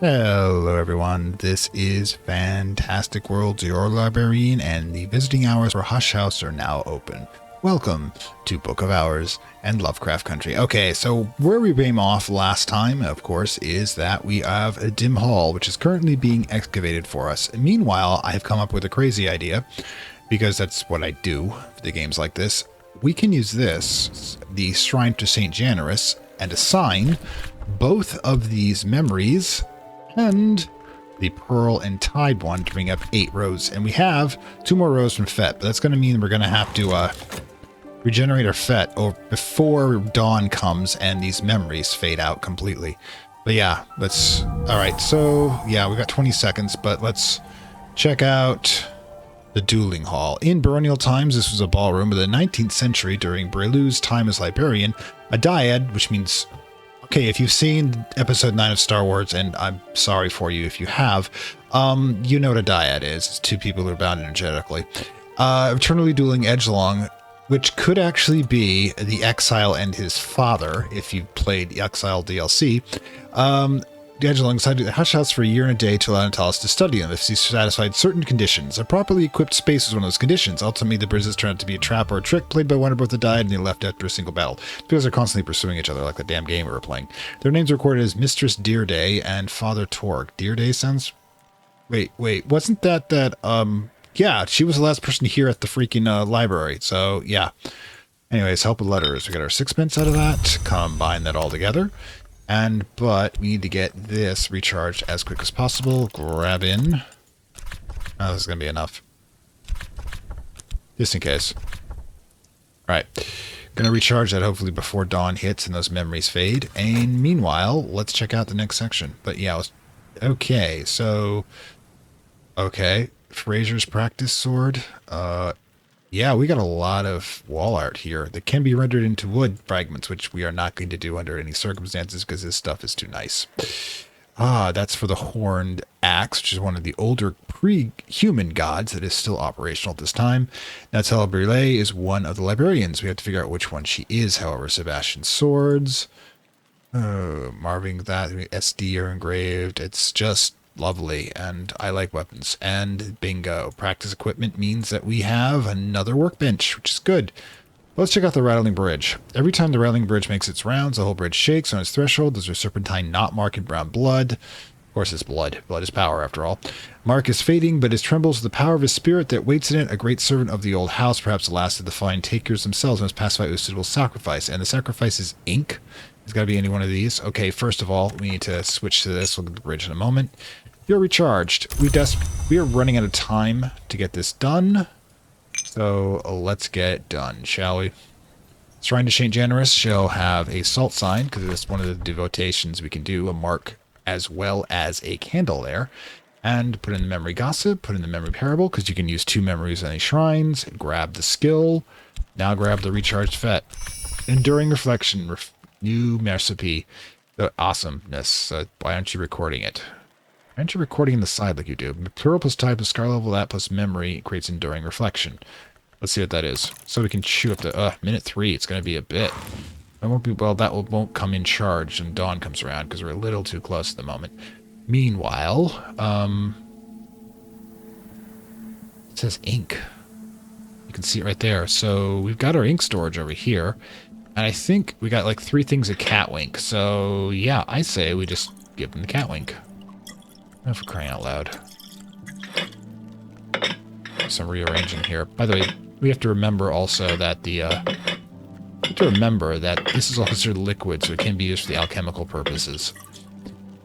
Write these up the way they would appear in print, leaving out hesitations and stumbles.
Hello everyone, this is Fantastic Worlds, your librarian, and the visiting hours for Hush House are now open. Welcome to Book of Hours and Lovecraft Country. Okay, so where we came off last time, of course, is that we have a dim hall, which is currently being excavated for us. Meanwhile, I have come up with a crazy idea, because that's what I do for the games like this. We can use this, the Shrine to St. Januarius, and assign both of these memories and the Pearl and Tide one to bring up 8 rows. And we have 2 more rows from Fet, but that's going to mean we're going to have to regenerate our Fet before dawn comes and these memories fade out completely. But yeah, let's... Alright, so yeah, we got 20 seconds, but let's check out the dueling hall. In baronial times, this was a ballroom, but in the 19th century, during Brelu's time as librarian, a dyad, which means... Okay, if you've seen episode 9 of Star Wars, and I'm sorry for you if you have, you know what a dyad is. It's 2 people who are bound energetically. Eternally dueling edgelong, which could actually be the Exile and his father, if you played the Exile DLC. The edgelong decided to Hush House for a year and a day to allow Natalis to study them if he satisfied certain conditions. A properly equipped space was one of those conditions. Ultimately, the Brizzes turned out to be a trap or a trick played by one or both that died, and they left after a single battle. Because they're constantly pursuing each other like the damn game we were playing. Their names are recorded as Mistress Deerday and Father Torg. Deerday sounds... Wait, wasn't that... Yeah, she was the last person here at the freaking library, so yeah. Anyways, help with letters. We got our 6 out of that. Combine that all together. But we need to get this recharged as quick as possible. Grab in. Oh, this is going to be enough. Just in case. Alright. Going to recharge that hopefully before dawn hits and those memories fade. And meanwhile, let's check out the next section. But yeah, okay, so... Okay. Fraser's practice sword. Yeah, we got a lot of wall art here that can be rendered into wood fragments, which we are not going to do under any circumstances because this stuff is too nice. That's for the Horned Axe, which is one of the older pre-human gods that is still operational at this time. Natalia Brûlée is one of the librarians. We have to figure out which one she is, however. Sebastian's swords. Marving that. SD are engraved. It's just... lovely, and I like weapons. And bingo, practice equipment means that we have another workbench, which is good. Let's check out the Rattling Bridge. Every time the Rattling Bridge makes its rounds, the whole bridge shakes on its threshold. There's a serpentine knot mark in brown blood. Of course, it's blood. Blood is power, after all. Mark is fading, but it trembles with the power of his spirit that waits in it. A great servant of the old house, perhaps the last of the fine takers themselves, must pacify it with suitable sacrifice. And the sacrifice is ink. It's got to be any one of these. Okay, first of all, we need to switch to this. We'll get the bridge in a moment. You're recharged. We are running out of time to get this done. So let's get it done, shall we? Shrine to St. Januarius shall have a salt sign, because it's one of the devotations we can do, a mark as well as a candle there. And put in the memory gossip, put in the memory parable, because you can use 2 memories on any shrines. Grab the skill. Now grab the recharged Fet. Enduring reflection, new recipe. The awesomeness. Why aren't you recording it? Aren't you recording the side like you do? Plural plus type plus scar level, that plus memory creates enduring reflection. Let's see what that is. So we can chew up to minute 3. It's going to be a bit. That won't be well. That won't come in charge when dawn comes around because we're a little too close at the moment. Meanwhile, it says ink. You can see it right there. So we've got our ink storage over here, and I think we got like 3 things of catwink. So yeah, I say we just give them the catwink. Oh, for crying out loud. Some rearranging here. By the way, we have to remember also that this is all considered liquid, so it can be used for the alchemical purposes.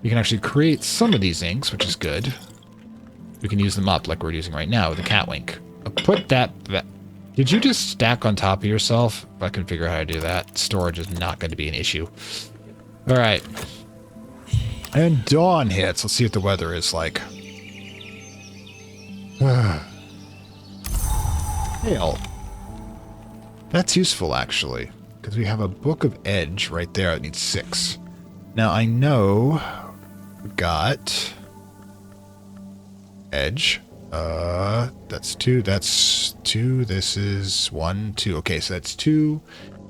We can actually create some of these inks, which is good. We can use them up like we're using right now with the catwink. Put that... Did you just stack on top of yourself? If I can figure out how to do that. Storage is not going to be an issue. Alright. And dawn hits. Let's see what the weather is like. Hail. That's useful, actually. Because we have a Book of Edge right there that needs 6. Now, I know we've got Edge. That's 2. That's 2. This is 1, 2. Okay, so that's 2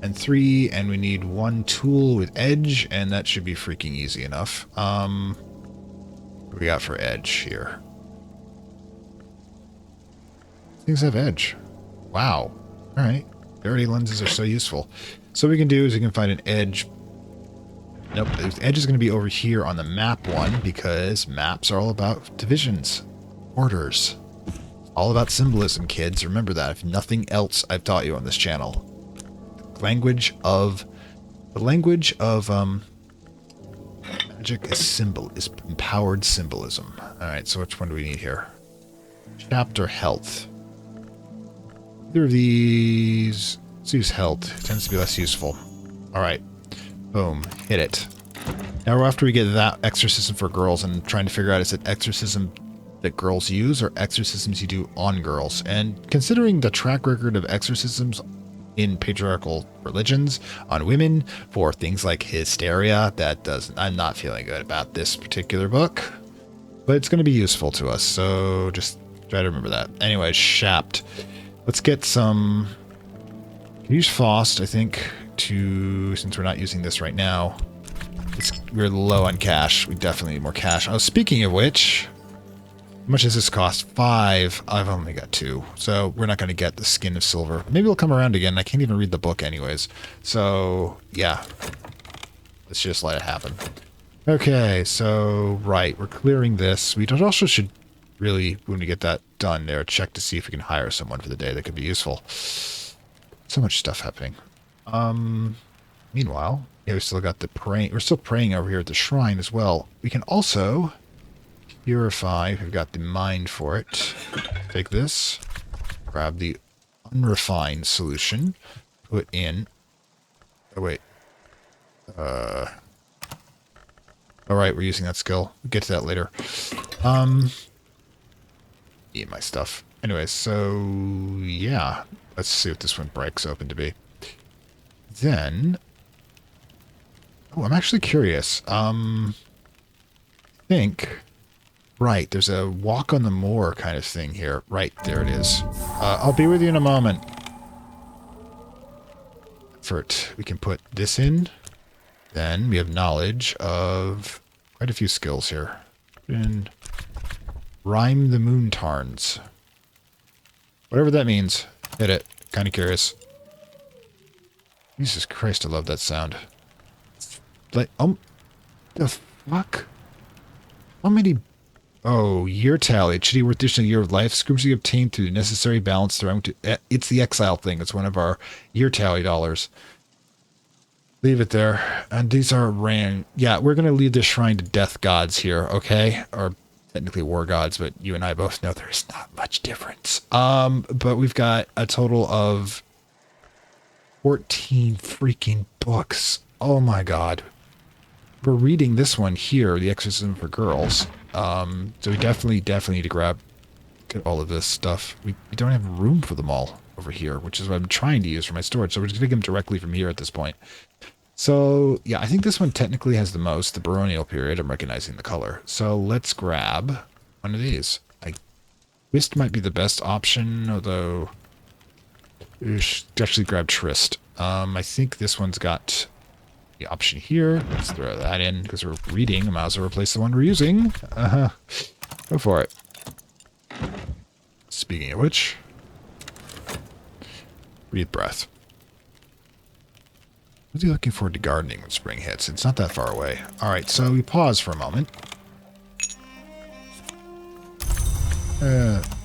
and 3, and we need 1 tool with edge, and that should be freaking easy enough. What do we got for edge here? Things have edge. Wow. Alright. Rarity lenses are so useful. So what we can do is we can find an edge. Nope. The edge is going to be over here on the map one because maps are all about divisions. Orders. All about symbolism, kids. Remember that. If nothing else I've taught you on this channel. The language of magic is empowered symbolism. Alright, so which one do we need here? Chapter health. Either of these, let's use health. It tends to be less useful. Alright. Boom. Hit it. Now after we get that exorcism for girls and trying to figure out is it exorcism that girls use or exorcisms you do on girls. And considering the track record of exorcisms in patriarchal religions on women for things like hysteria, I'm not feeling good about this particular book. But it's going to be useful to us, so just try to remember that. Anyway, Shapt. Let's get some... use Faust, I think, since we're not using this right now. We're low on cash. We definitely need more cash. Oh, speaking of which... how much does this cost? 5. I've only got 2. So we're not going to get the Skin of Silver. Maybe it'll come around again. I can't even read the book anyways. So, yeah. Let's just let it happen. Okay, so, right. We're clearing this. We also should really, when we get that done there, check to see if we can hire someone for the day that could be useful. So much stuff happening. Meanwhile, yeah, we still got the praying. We're still praying over here at the shrine as well. We can also... purify. We've got the mind for it. Take this. Grab the unrefined solution. Put in... oh, wait. Alright, we're using that skill. We'll get to that later. Eat my stuff. Anyway, so... yeah. Let's see what this one breaks open to be. Then... oh, I'm actually curious. I think... right, there's a walk on the moor kind of thing here. Right, there it is. I'll be with you in a moment. Effort. We can put this in. Then we have knowledge of quite a few skills here. And rhyme the moon tarns. Whatever that means. Hit it. Kind of curious. Jesus Christ, I love that sound. Like, the fuck? How many... oh, year tally. It should be worth additional year of life. Scripture obtained through the necessary balance throughout. It's the exile thing. It's one of our year tally dollars. Leave it there. And these are ran. Yeah, we're going to leave the shrine to death gods here, okay? Or technically war gods, but you and I both know there's not much difference. But we've got a total of 14 freaking books. Oh my god. We're reading this one here, The Exorcism for Girls. So we definitely need to get all of this stuff. We don't have room for them all over here, which is what I'm trying to use for my storage. So we're just going to get them directly from here at this point. So, yeah, I think this one technically has the most, the baronial period. I'm recognizing the color. So let's grab one of these. Twist might be the best option, although we should actually grab Trist. I think this one's got the option here. Let's throw that in because we're reading. I might as well replace the one we're using. Go for it. Speaking of which, breathe breath. What are you looking forward to gardening when spring hits? It's not that far away. All right, so we pause for a moment.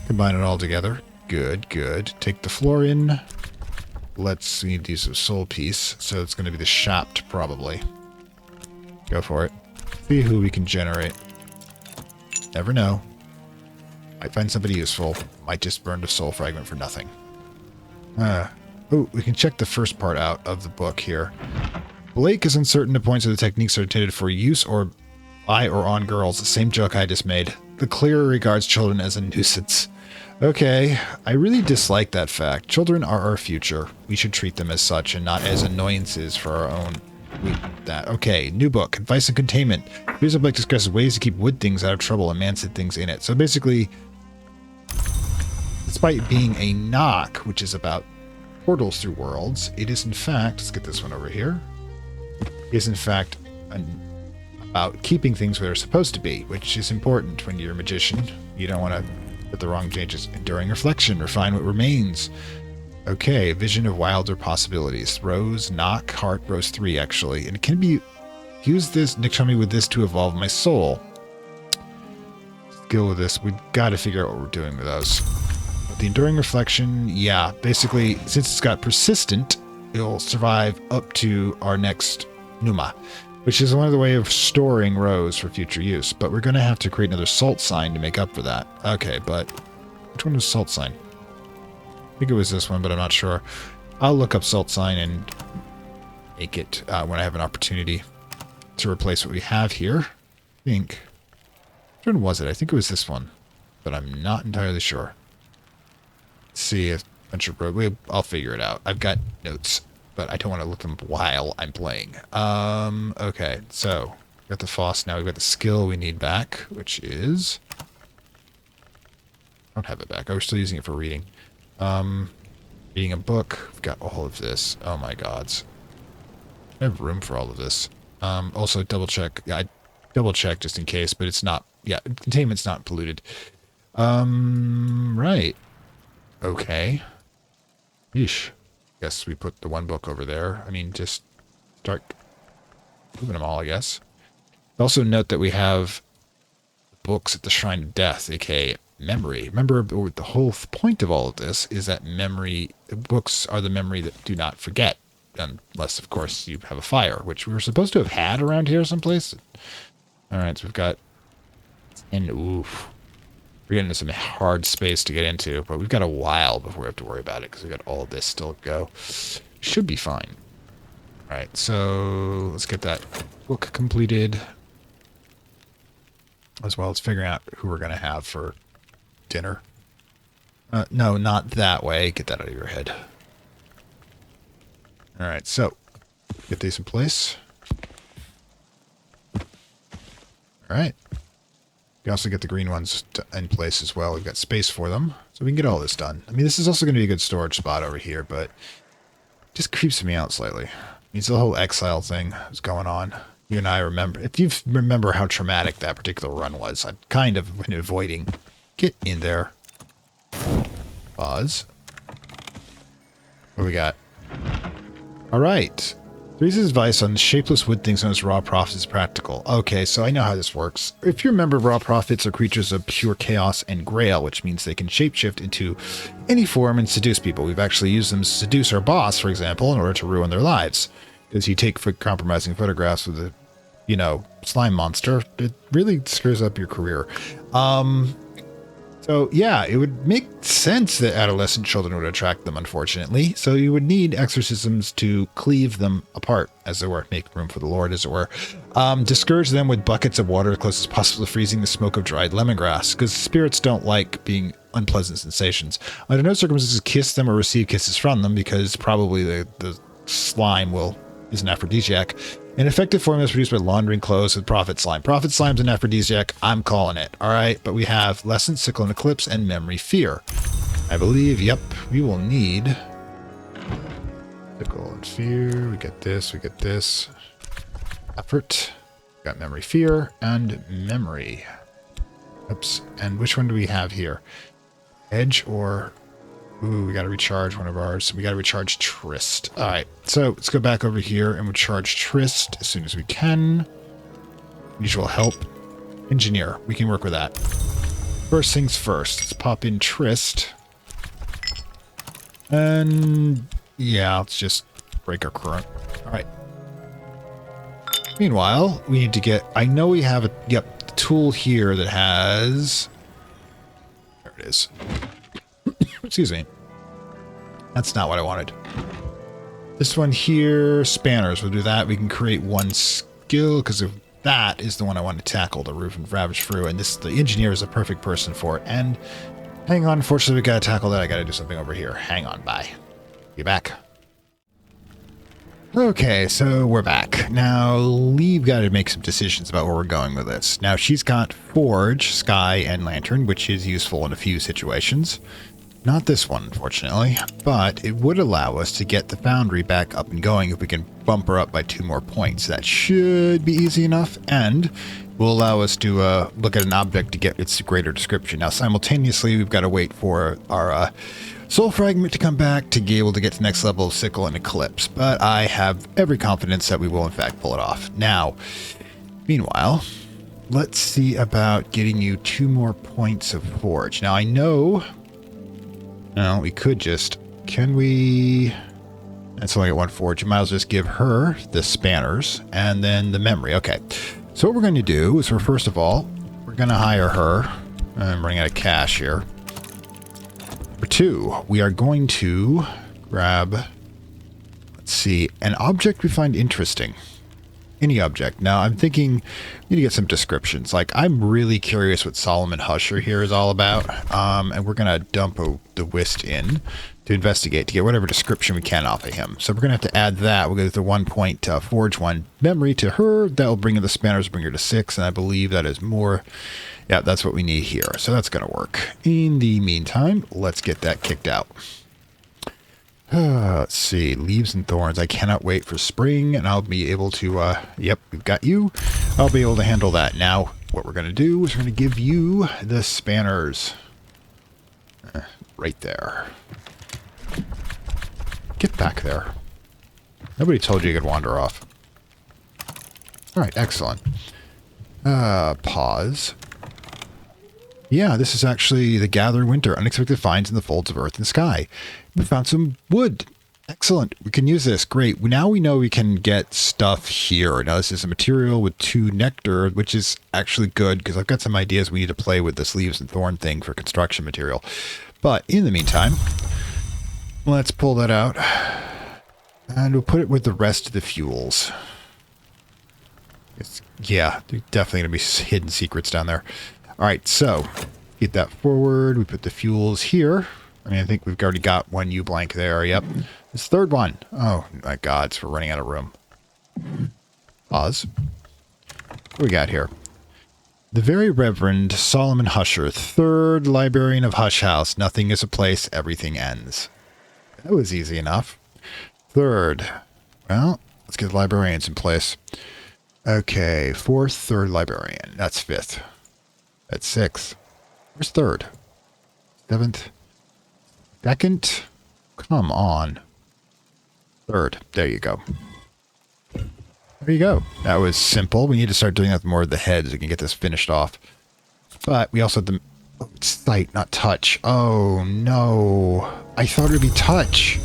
Combine it all together. Good, good. Take the floor in. We need to use a soul piece, so it's going to be the Shapt, probably. Go for it. See who we can generate. Never know. Might find somebody useful. Might just burn the soul fragment for nothing. Oh, we can check the first part out of the book here. Blake is uncertain to points of the techniques are intended for use or by or on girls. The same joke I just made. The clearer regards children as a nuisance. Okay, I really dislike that fact. Children are our future. We should treat them as such and not as annoyances for our own. Okay, new book. Advice and Containment. Here's a book discusses ways to keep wood things out of trouble and man-said things in it. So basically, despite being a knock, which is about portals through worlds, it is in fact, let's get this one over here, is in fact about keeping things where they're supposed to be, which is important when you're a magician. You don't want to put the wrong changes. Enduring reflection, refine what remains. Okay, vision of wilder possibilities. Rose, knock, heart, rose 3 actually. And it can be, use this, Nick told me with this to evolve my soul. Skill with this, we've got to figure out what we're doing with those. With the enduring reflection, yeah, basically, since it's got persistent, it'll survive up to our next Numa, which is one of the way of storing rose for future use. But we're going to have to create another salt sign to make up for that. Okay, but which one was salt sign? I think it was this one, but I'm not sure. I'll look up salt sign and make it when I have an opportunity to replace what we have here. I think. Which one was it? I think it was this one, but I'm not entirely sure. Let's see if I'll figure it out. I've got notes, but I don't want to look them up while I'm playing. Okay, so we've got the FOSS now. We've got the skill we need back, which is... I don't have it back. Oh, we're still using it for reading. Reading a book. We've got all of this. Oh my gods. I have room for all of this. Also, double check. Yeah, I double check just in case, but it's not... Yeah, containment's not polluted. Right. Okay. Yeesh. Guess we put the one book over there. I mean, just start moving them all, I guess. Also note that we have books at the Shrine of Death, aka memory. Remember, the whole point of all of this is that memory, books are the memory that do not forget. Unless, of course, you have a fire, which we were supposed to have had around here someplace. Alright, so we've got... And, oof. We're getting into some hard space to get into, but we've got a while before we have to worry about it, because we've got all of this still to go. Should be fine. Alright, so let's get that book completed. As well as figuring out who we're going to have for dinner. No, not that way. Get that out of your head. Alright, so get these in place. Alright. We also get the green ones in place as well. We've got space for them, so we can get all this done. I mean, this is also going to be a good storage spot over here, but it just creeps me out slightly. It's the whole exile thing is going on. You and I remember, if you remember how traumatic that particular run was, I've kind of been avoiding. Get in there. Pause. What do we got? All right. Theresa's advice on shapeless wood things known as raw prophets is practical. Okay, so I know how this works. If you remember, raw prophets are creatures of pure chaos and grail, which means they can shapeshift into any form and seduce people. We've actually used them to seduce our boss, for example, in order to ruin their lives. Because you take compromising photographs with a, you know, slime monster, it really screws up your career. So, yeah, it would make sense that adolescent children would attract them, unfortunately. So you would need exorcisms to cleave them apart, as it were, make room for the Lord, as it were. Discourage them with buckets of water as close as possible to freezing the smoke of dried lemongrass, because spirits don't like being unpleasant sensations. Under no circumstances kiss them or receive kisses from them, because probably the slime is an aphrodisiac. An effective formula is produced by laundering clothes with prophet slime. Prophet slime's an aphrodisiac. I'm calling it. All right, but we have lesson, sickle, and eclipse, and memory fear. I believe, yep, we will need sickle and fear. We get this. Effort. Got memory fear and memory. Oops. And which one do we have here? Edge or... Ooh, we got to recharge one of ours. We got to recharge Trist. All right, so let's go back over here and recharge Trist as soon as we can. Usual help. Engineer. We can work with that. First things first. Let's pop in Trist. And yeah, let's just break our current. All right. Meanwhile, we need to get... I know we have a... Yep, the tool here that has... There it is. Excuse me. That's not what I wanted. This one here, spanners. We'll do that. We can create one skill, because if that is the one I want to tackle, the roof and ravage through, and the engineer is a perfect person for it. And hang on, unfortunately, we gotta tackle that. I gotta do something over here. Hang on, bye. Be back. Okay, so we're back. Now, we've got to make some decisions about where we're going with this. Now, she's got Forge, Sky, and Lantern, which is useful in a few situations. Not this one, unfortunately, but it would allow us to get the foundry back up and going if we can bump her up by 2 more points. That should be easy enough, and will allow us to look at an object to get its greater description. Now, simultaneously, we've got to wait for our soul fragment to come back to be able to get to the next level of sickle and eclipse, but I have every confidence that we will, in fact, pull it off. Now, meanwhile, let's see about getting you 2 more points of forge. Now, I know... No, we could just... Can we... That's only got 1 forge. You might as well just give her the spanners and then the memory. Okay. So what we're going to do is first of all, we're going to hire her. I'm running out of cash here. Number 2, we are going to grab... Let's see. An object we find interesting. Any object. Now, I'm thinking we need to get some descriptions. Like, I'm really curious what Solomon Husher here is all about. And we're going to dump the Whist in to investigate, to get whatever description we can off of him. So we're going to have to add that. We'll go to the 1 point forge 1 memory to her. That will bring her the spanners, bring her to 6. And I believe that is more. Yeah, that's what we need here. So that's going to work. In the meantime, let's get that kicked out. Let's see, leaves and thorns. I cannot wait for spring, and I'll be able to, yep, we've got you. I'll be able to handle that. Now, what we're going to do is we're going to give you the spanners. Right there. Get back there. Nobody told you you could wander off. All right, excellent. Pause. Yeah, this is actually the Gather Winter, unexpected finds in the folds of earth and sky. We found some wood. Excellent. We can use this. Great. Now we know we can get stuff here. Now this is a material with 2 nectar, which is actually good because I've got some ideas we need to play with this leaves and thorn thing for construction material. But in the meantime, let's pull that out and we'll put it with the rest of the fuels. Yeah, there's definitely going to be hidden secrets down there. All right, so get that forward. We put the fuels here. I mean, I think we've already got 1 U blank there. Yep. This 3rd one. Oh, my God. So we're running out of room. Pause. What do we got here? The Very Reverend Solomon Husher, 3rd Librarian of Hush House. Nothing is a place. Everything ends. That was easy enough. 3rd. Well, let's get the librarians in place. Okay. 4th, 3rd Librarian. That's 5th. That's 6th. Where's 3rd? 7th. 2nd. Come on. 3rd. There you go. There you go. That was simple. We need to start doing that with more of the heads so we can get this finished off. But we also have the... Oh, it's sight, not touch. Oh, no. I thought it would be touch.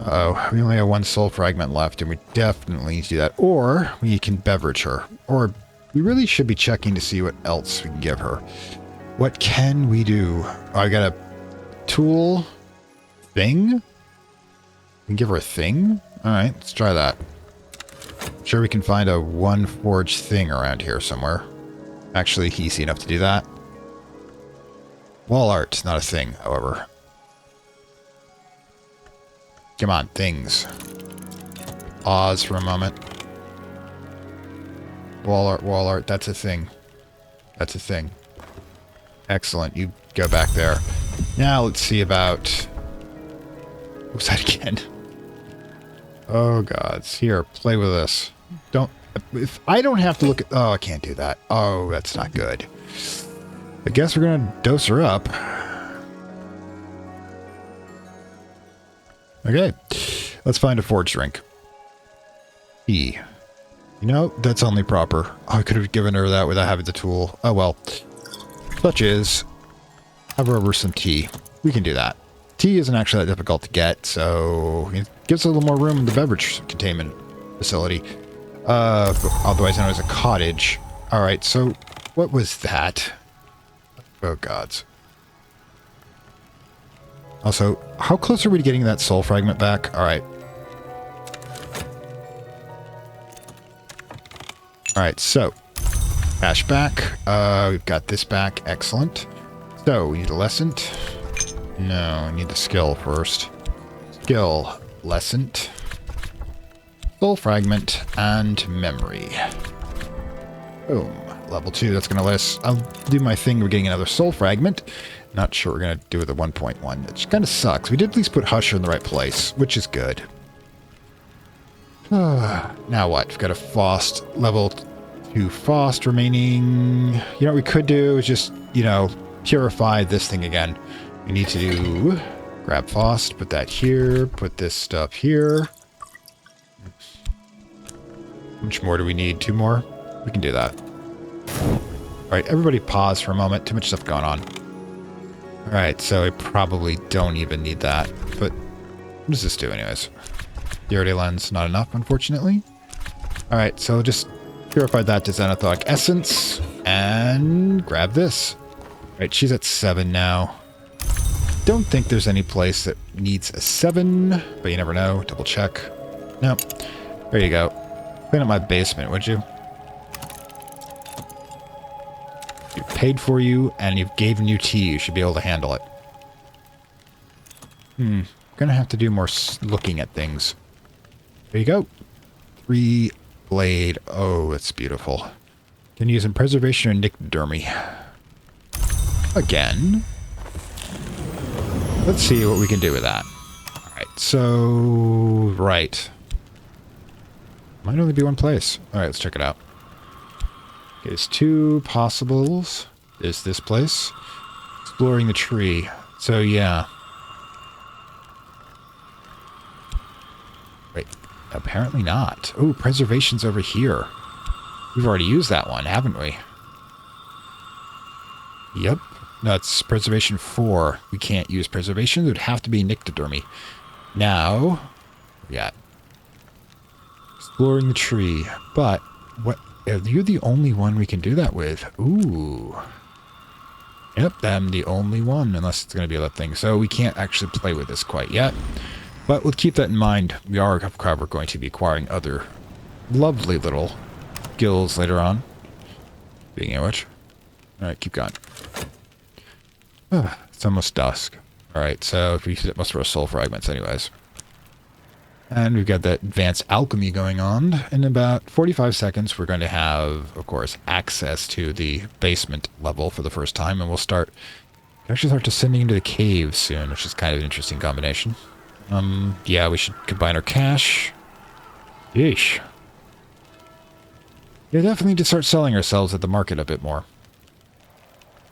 Uh-oh. We only have 1 soul fragment left, and we definitely need to do that. Or we can beverage her. Or... We really should be checking to see what else we can give her. What can we do? Oh, I got a tool thing? We can give her a thing? Alright, let's try that. I'm sure we can find a 1 forge thing around here somewhere. Actually, easy enough to do that. Wall art, not a thing, however. Come on, things. Pause for a moment. Wall art, that's a thing. That's a thing. Excellent, you go back there. Now let's see about... What was that again? Oh, gods. Here, play with this. Don't... If I don't have to look at... Oh, I can't do that. Oh, that's not good. I guess we're going to dose her up. Okay. Let's find a forge drink. E. You know, that's only proper. Oh, I could have given her that without having the tool. Oh, well. Such is. Have her over some tea. We can do that. Tea isn't actually that difficult to get, so it gives a little more room in the beverage containment facility. Otherwise known as a cottage. Alright, so what was that? Oh, gods. Also, how close are we to getting that soul fragment back? Alright. Alright, so, cash back. We've got this back. Excellent. So, we need a lesson. No, we need the skill first. Skill, lesson. Soul fragment, and memory. Boom. level 2. That's going to let us... I'll do my thing. We're getting another soul fragment. Not sure what we're going to do with the 1.1. It kind of sucks. We did at least put Husher in the right place, which is good. Now what? We've got a Faust level 2 Faust remaining. You know what we could do is just, you know, purify this thing again. We need to do... Grab Faust, put that here, put this stuff here. How much more do we need? 2 more? We can do that. Alright, everybody pause for a moment. Too much stuff going on. Alright, so I probably don't even need that. But what does this do anyways? Purity lens, not enough, unfortunately. Alright, so just purify that to Zonic Essence. And grab this. Alright, she's at 7 now. Don't think there's any place that needs a 7, but you never know. Double check. Nope. There you go. Clean up my basement, would you? You paid for you, and you've given you tea. You should be able to handle it. Gonna have to do more looking at things. There you go. 3 blade. Oh, that's beautiful. Can use in preservation or nyctodermy. Again. Let's see what we can do with that. Alright, so... Right. Might only be one place. Alright, let's check it out. Okay, there's 2 possibles. There's this place. Exploring the tree. So, yeah. Wait, apparently not. Oh, preservation's over here. We've already used that one, haven't we? Yep. No, it's preservation 4. We can't use preservation. It would have to be nyctodermy. Now, we got exploring the tree. But what? You're the only one we can do that with. Ooh. Yep, I'm the only one, unless it's going to be a thing. So we can't actually play with this quite yet. But we'll keep that in mind. We are, however, going to be acquiring other lovely little skills later on. Speaking of which. Alright, keep going. It's almost dusk. Alright, so if we use it most of our soul fragments anyways. And we've got that advanced alchemy going on. In about 45 seconds, we're going to have, of course, access to the basement level for the first time. And we'll actually start descending into the cave soon, which is kind of an interesting combination. Yeah, we should combine our cash. Yeesh. Yeah, definitely need to start selling ourselves at the market a bit more.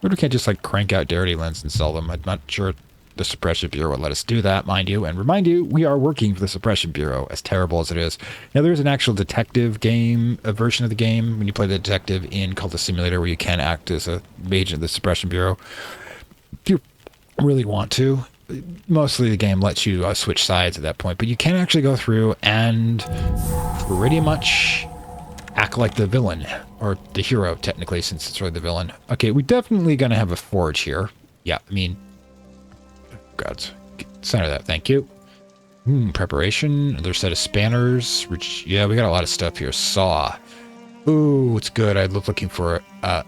But we can't just, like, crank out Darity Lens and sell them. I'm not sure the Suppression Bureau would let us do that, mind you. And remind you, we are working for the Suppression Bureau, as terrible as it is. Now, there's an actual detective game, a version of the game, when you play the detective in Cultist Simulator, where you can act as a agent of the Suppression Bureau. If you really want to. Mostly the game lets you switch sides at that point. But you can actually go through and pretty much act like the villain, or the hero, technically, since it's really the villain. Okay, we're definitely going to have a forge here. Yeah, I mean, gods, center that, thank you. Preparation, another set of spanners, which, yeah, we got a lot of stuff here. Saw. Ooh, it's good. I was looking for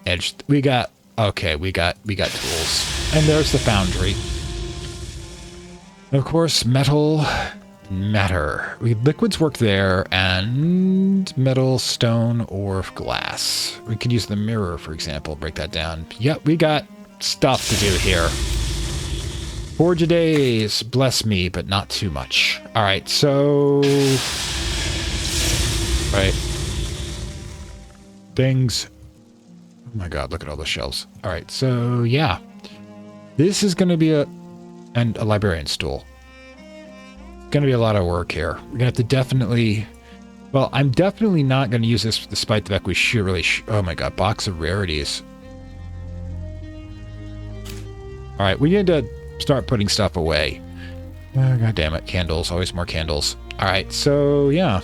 edge. We got tools. And there's the foundry. Of course, metal, matter. Liquids work there, and metal, stone, or glass. We could use the mirror, for example, break that down. Yep, we got stuff to do here. Forge a days, bless me, but not too much. Alright, so... Right. Things. Oh my god, look at all the shelves. Alright, so yeah. This is going to be a librarian stool. Going to be a lot of work here. We're going to have to definitely... Well, I'm definitely not going to use this despite the fact we should really... Oh my god, box of rarities. Alright, we need to start putting stuff away. Oh, god damn it, candles. Always more candles. Alright, so yeah.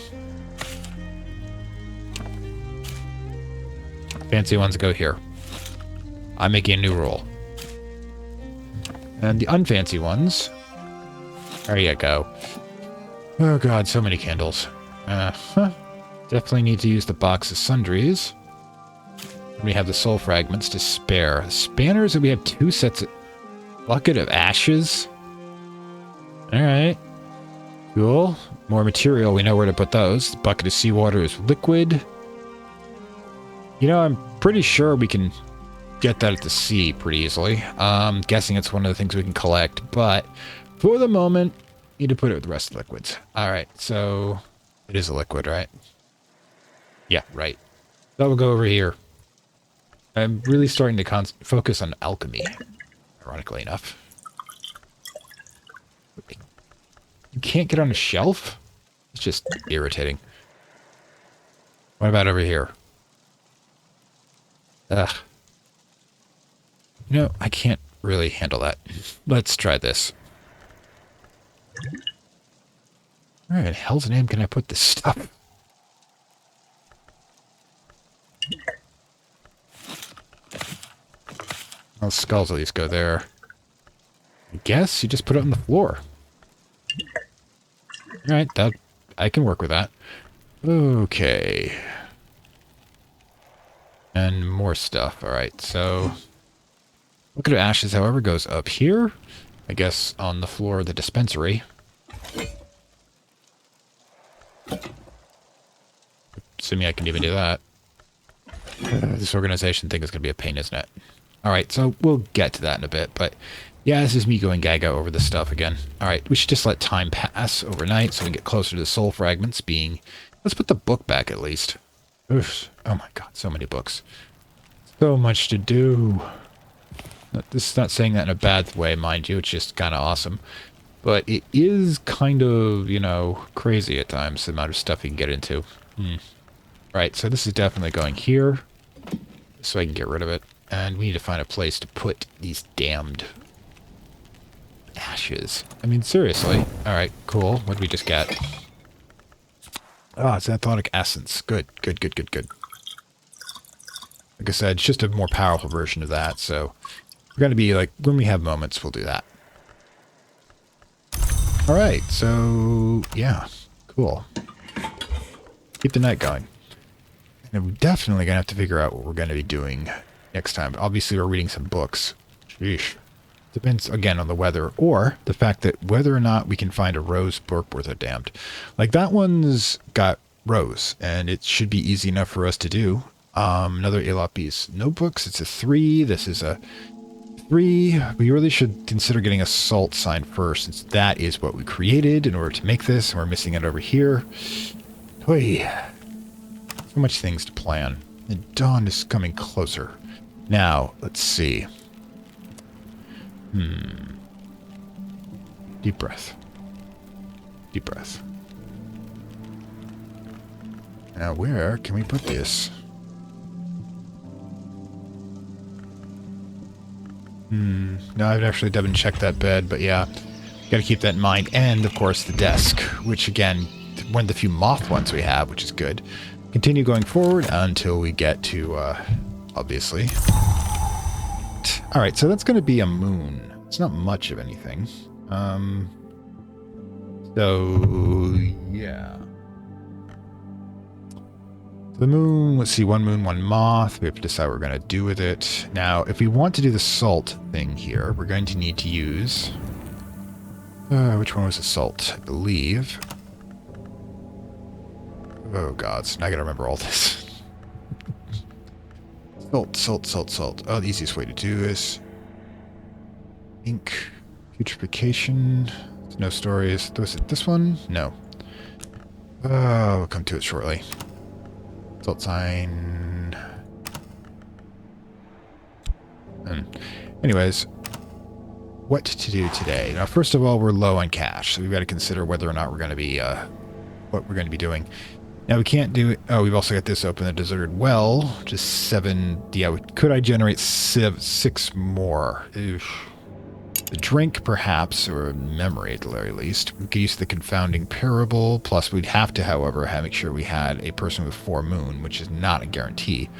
Fancy ones go here. I'm making a new rule. And the unfancy ones... There you go. Oh god, so many candles. Definitely need to use the box of sundries. We have the soul fragments to spare. Spanners, and we have 2 sets of... Bucket of ashes. Alright. Cool. More material, we know where to put those. The bucket of seawater is liquid. You know, I'm pretty sure we can get that at the sea pretty easily. Guessing it's one of the things we can collect, but for the moment, need to put it with the rest of the liquids. All right, so it is a liquid, right? Yeah, right. So we'll go over here. I'm really starting to focus on alchemy, ironically enough. You can't get on a shelf? It's just irritating. What about over here? Ugh. You know, I can't really handle that. Let's try this. Where in hell's name can I put this stuff? Well, skulls at least go there. I guess you just put it on the floor. Alright, that I can work with that. Okay. And more stuff. Alright, so bucket of ashes, however, goes up here. I guess on the floor of the dispensary. Assuming I can even do that. This organization thing is going to be a pain, isn't it? Alright, so we'll get to that in a bit, but yeah, this is me going gaga over this stuff again. Alright, we should just let time pass overnight so we can get closer to the soul fragments being... Let's put the book back at least. Oof. Oh my god, so many books. So much to do. This is not saying that in a bad way, mind you, it's just kind of awesome. But it is kind of, you know, crazy at times, the amount of stuff you can get into. Right, so this is definitely going here, so I can get rid of it. And we need to find a place to put these damned ashes. I mean, seriously. Alright, cool. What did we just get? Ah, it's Zonic Essence. Good, good, good, good, good. Like I said, it's just a more powerful version of that, so we're going to be like, when we have moments, we'll do that. Alright, so, yeah, cool. Keep the night going. And we're definitely going to have to figure out what we're going to be doing next time. Obviously, we're reading some books. Sheesh. Depends, again, on the weather, or the fact that whether or not we can find a rose book worth a damned. Like, that one's got rose, and it should be easy enough for us to do. Another Elapis notebooks. It's a 3. This is a 3. We really should consider getting a salt sign first, since that is what we created in order to make this, and we're missing it over here. Oy. So much things to plan. And dawn is coming closer. Now, let's see. Deep breath. Deep breath. Now, where can we put this? No, I haven't checked that bed, but yeah. Gotta keep that in mind. And, of course, the desk, which, again, one of the few moth ones we have, which is good. Continue going forward until we get to, obviously. Alright, so that's going to be a moon. It's not much of anything. So, yeah. The moon, let's see, one moon, one moth. We have to decide what we're going to do with it. Now, if we want to do the salt thing here, we're going to need to use... which one was the salt? I believe... Oh, God. So now I gotta remember all this. Salt, salt, salt, salt. Oh, the easiest way to do this. Ink. Putrefaction. No stories. Was it this one? No. We'll come to it shortly. Salt sign. Anyways. What to do today? Now, first of all, we're low on cash, so we've got to consider whether or not we're going to be, what we're going to be doing. Now, we can't do it. Oh, we've also got this open, the deserted well. Just 7. Yeah, could I generate 6 more? Oof. The drink, perhaps, or memory at the very least. We could use the confounding parable. Plus, we'd have to, however, make sure we had a person with 4 moon, which is not a guarantee.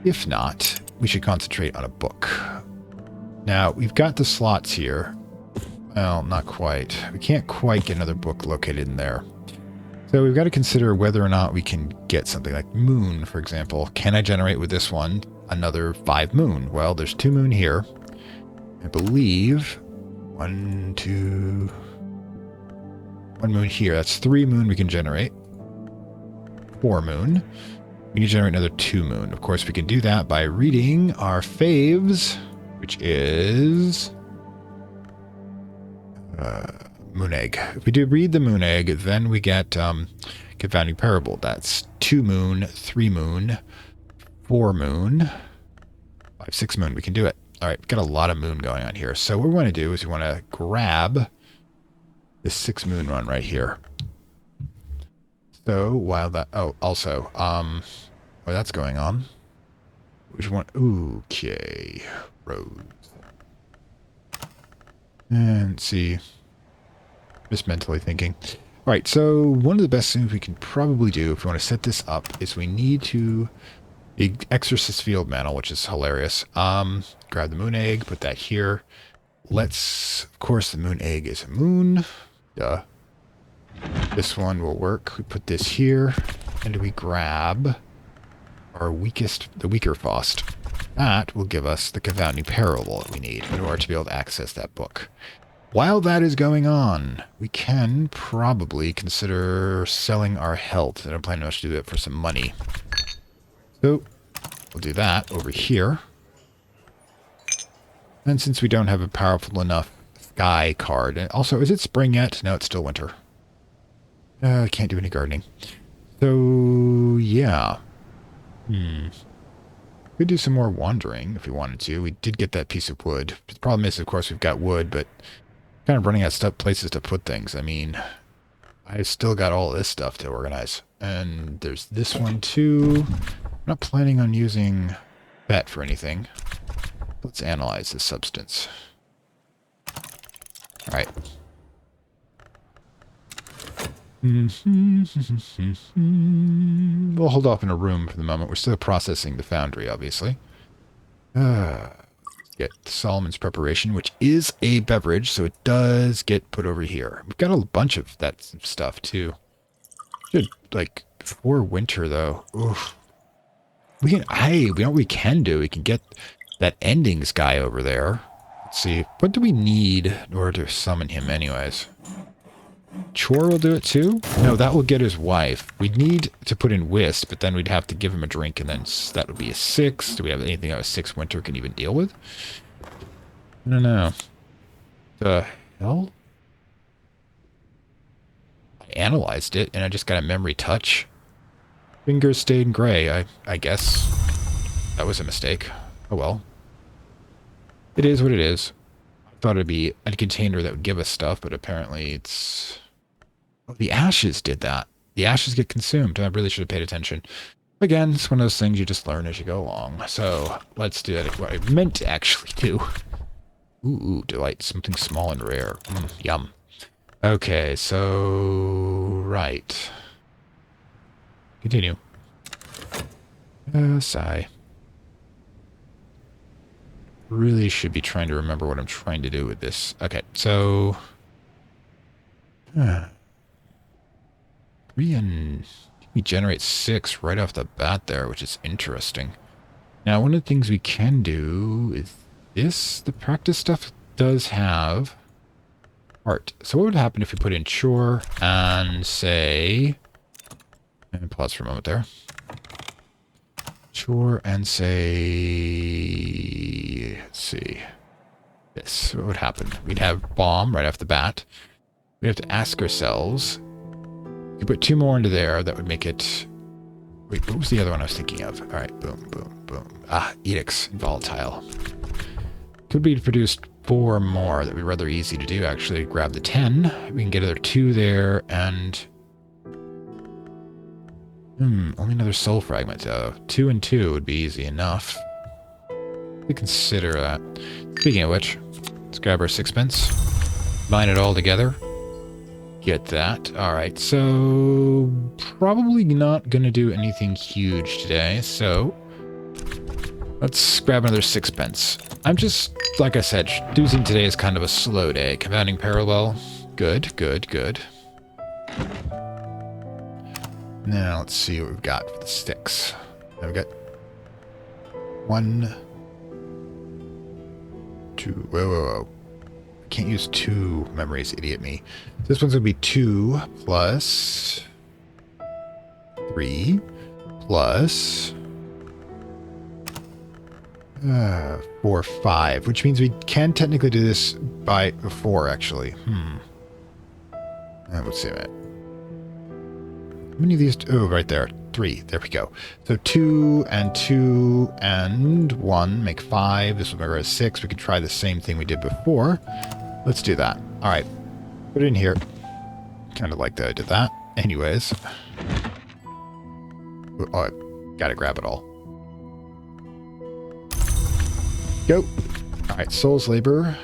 If not, we should concentrate on a book. Now, we've got the slots here. Well, not quite. We can't quite get another book located in there. So we've got to consider whether or not we can get something like moon, for example. Can I generate with this one another 5 moon? Well, there's 2 moon here. I believe 1, 2... 1 moon here. That's 3 moon we can generate. 4 moon. We need to generate another 2 moon. Of course, we can do that by reading our faves, which is moon egg. If we do read the moon egg, then we get confounding parable. That's 2 moon, 3 moon, 4 moon, 5, 6 moon. We can do it. All right, we've got a lot of moon going on here. So what we want to do is we want to grab this 6 moon run right here. So while that, also, while that's going on, which one? Okay, roads. And see, just mentally thinking. All right, so one of the best things we can probably do if we want to set this up is we need to the Exorcist Field Mantle, which is hilarious. Grab the moon egg, put that here. Let's, of course, the moon egg is a moon. Duh. This one will work. We put this here, and we grab our the weaker Faust. That will give us the confounding parable that we need in order to be able to access that book. While that is going on, we can probably consider selling our health. I don't plan much to do it for some money. So we'll do that over here. And since we don't have a powerful enough sky card, and also, is it spring yet? No, it's still winter. I can't do any gardening. So, yeah. Could do some more wandering if we wanted to. We did get that piece of wood. The problem is, of course, we've got wood, but kind of running out of places to put things. I mean, I've still got all this stuff to organize. And there's this one, too. I'm not planning on using that for anything. Let's analyze this substance. All right. We'll hold off in a room for the moment. We're still processing the foundry, obviously. Get Solomon's preparation, which is a beverage, so it does get put over here. We've got a bunch of that stuff, too. Should, like, before winter, though. Oof. We know what we can do. We can get that endings guy over there. Let's see. What do we need in order to summon him anyways? Chore will do it too? No, that will get his wife. We'd need to put in Wisp, but then we'd have to give him a drink, and then that would be a 6. Do we have anything that a 6 winter can even deal with? I don't know. The hell? I analyzed it, and I just got a memory touch. Fingers stayed gray. I guess that was a mistake. Oh well. It is what it is. I thought it'd be a container that would give us stuff, but apparently it's... Oh, the ashes did that. The ashes get consumed. I really should have paid attention. Again, it's one of those things you just learn as you go along. So, let's do that. What I meant to actually do. Ooh, delight. Something small and rare. Yum. Okay, so... Right. Continue. Sigh. Really should be trying to remember what I'm trying to do with this. Okay, so... We generate 6 right off the bat there, which is interesting. Now, one of the things we can do is this. The practice stuff does have art. So what would happen if we put in chore and say... And pause for a moment there. Chore and say... Let's see. This. What would happen? We'd have bomb right off the bat. We'd have to ask ourselves... You put 2 more into there, that would make it... Wait, what was the other one I was thinking of? Alright, boom, boom, boom. Edicts, volatile. Could be produced 4 more. That would be rather easy to do, actually. Grab the 10. We can get another 2 there, and... only another soul fragment, though. 2 and 2 would be easy enough. We consider that. Speaking of which, let's grab our 6pence. Combine it all together. Get that. Alright, so probably not going to do anything huge today, so let's grab another 6pence. I'm just, like I said, using today is kind of a slow day. Confounding parallel. Good, good, good. Now let's see what we've got for the sticks. Now we've got 1, 2, whoa. Can't use 2 memories, idiot me. This one's going to be 2 plus 3 plus 4, 5, which means we can technically do this by 4, actually. Let's see a minute. How many of these? Oh, right there. 3. There we go. So 2 and 2 and 1 make 5. This will make us 6. We could try the same thing we did before. Let's do that. All right. Put it in here. Kind of like that I did that. Anyways. Oh, I gotta grab it all. Go. All right. Soul's Labor.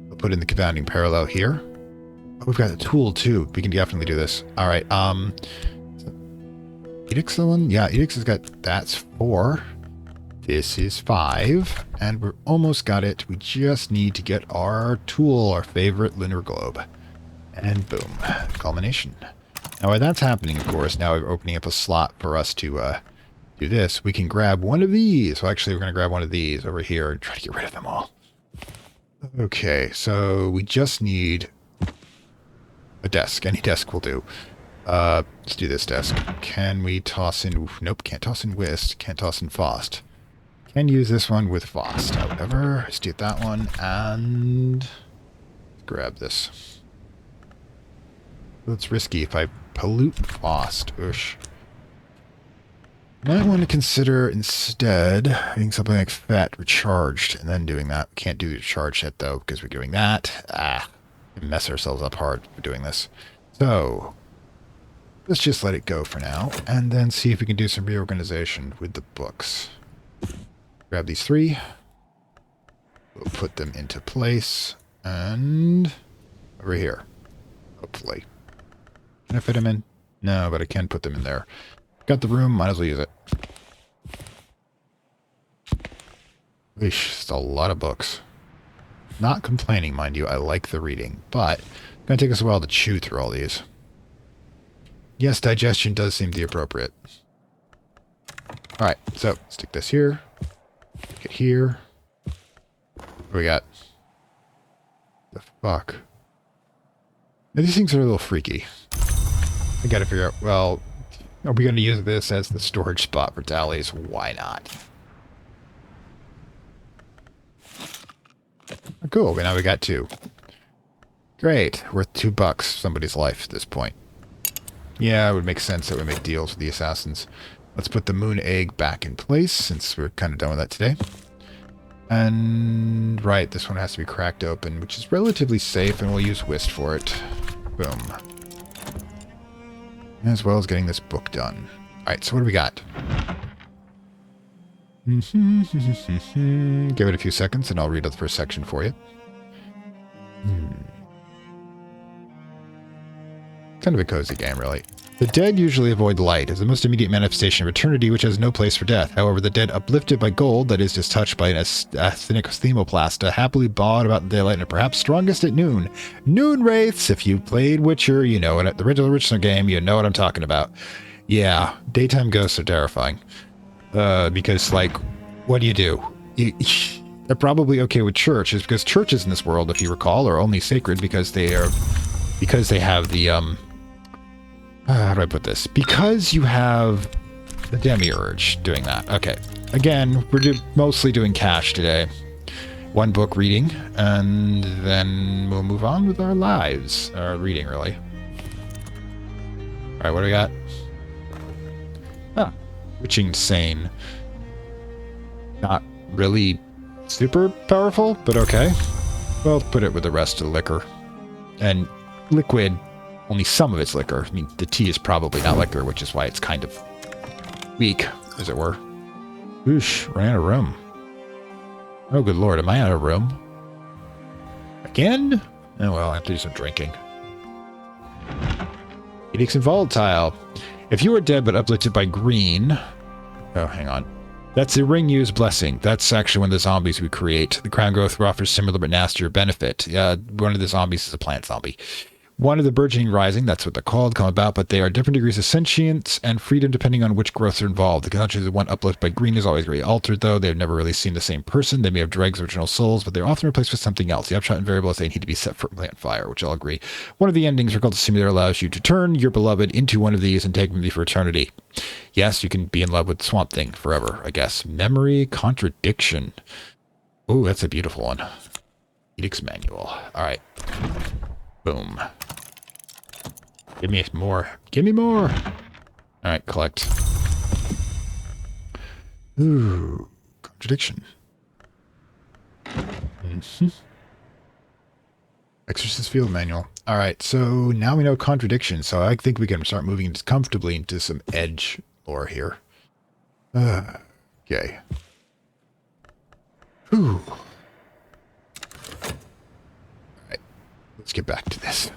We'll put in the confounding parallel here. Oh, we've got a tool too. We can definitely do this. All right. Edict's the one? Yeah, Edict's has got, that's 4. This is 5. And we're almost got it. We just need to get our tool, our favorite lunar globe. And boom. Culmination. Now while that's happening, of course, now we're opening up a slot for us to do this. We can grab one of these. So actually, we're going to grab one of these over here and try to get rid of them all. Okay, so we just need a desk. Any desk will do. Let's do this desk. Can we toss in... Nope, can't toss in Whist. Can't toss in Fost. Can use this one with Fost. However, let's do that one and grab this. It's risky if I pollute Fost. Oosh. Might want to consider instead getting something like Fat recharged and then doing that. We can't do the charge yet though because we're doing that. We mess ourselves up hard for doing this. So let's just let it go for now and then see if we can do some reorganization with the books. Grab these 3. We'll put them into place and over here. Hopefully. Can I fit them in? No, but I can put them in there. Got the room, might as well use it. Eesh, it's a lot of books. Not complaining, mind you. I like the reading, but it's going to take us a while to chew through all these. Yes, digestion does seem the appropriate. Alright, so stick this here. Stick it here. What do we got? The fuck? Now, these things are a little freaky. I gotta figure out, well, are we going to use this as the storage spot for tallies? Why not? Oh, cool, okay, now we got 2. Great, worth $2 somebody's life at this point. Yeah, it would make sense that we make deals with the assassins. Let's put the moon egg back in place, since we're kind of done with that today. And, right, this one has to be cracked open, which is relatively safe, and we'll use Whist for it. Boom. As well as getting this book done. Alright, so what do we got? Give it a few seconds, and I'll read out the first section for you. Kind of a cozy game, really. The dead usually avoid light as the most immediate manifestation of eternity, which has no place for death. However, the dead uplifted by gold, that is just touched by an athenic themoplasta, happily bawed about the daylight and are perhaps strongest at noon. Noon wraiths, if you played Witcher, you know it. The original game, you know what I'm talking about. Yeah, daytime ghosts are terrifying. Because, like, what do? They're probably okay with churches, because churches in this world, if you recall, are only sacred because they have the, how do I put this? Because you have the demiurge doing that. Okay. Again, we're mostly doing cash today. 1 book reading, and then we'll move on with our lives. Our reading, really. Alright, what do we got? Witching Sane. Not really super powerful, but okay. Well, put it with the rest of the liquor. And liquid, only some of it's liquor. I mean, the tea is probably not liquor, which is why it's kind of weak, as it were. Whoosh, ran out of room. Oh, good lord, am I out of room? Again? Oh, well, I have to do some drinking. Edicts and Volatile. If you are dead but uplifted by green... Oh, hang on. That's the ring use blessing. That's actually one of the zombies we create. The crown growth offers similar but nastier benefit. One of the zombies is a plant zombie. One of the burgeoning rising, that's what they're called, come about, but they are different degrees of sentience and freedom depending on which growths are involved. The consciousness of one uplift by green is always very altered, though. They've never really seen the same person. They may have dregs original souls, but they're often replaced with something else. The upshot and variable is they need to be set for plant fire, which I'll agree. One of the endings for Cultist Simulator allows you to turn your beloved into one of these and take them with you for eternity. Yes, you can be in love with Swamp Thing forever, I guess. Memory contradiction. Ooh, that's a beautiful one. Edict's Manual. All right. Boom. Give me more. Give me more. All right, collect. Ooh, contradiction. Exorcist Field Manual. All right, so now we know contradiction, so I think we can start moving comfortably into some edge lore here. Okay. Ooh. Alright, let's get back to this.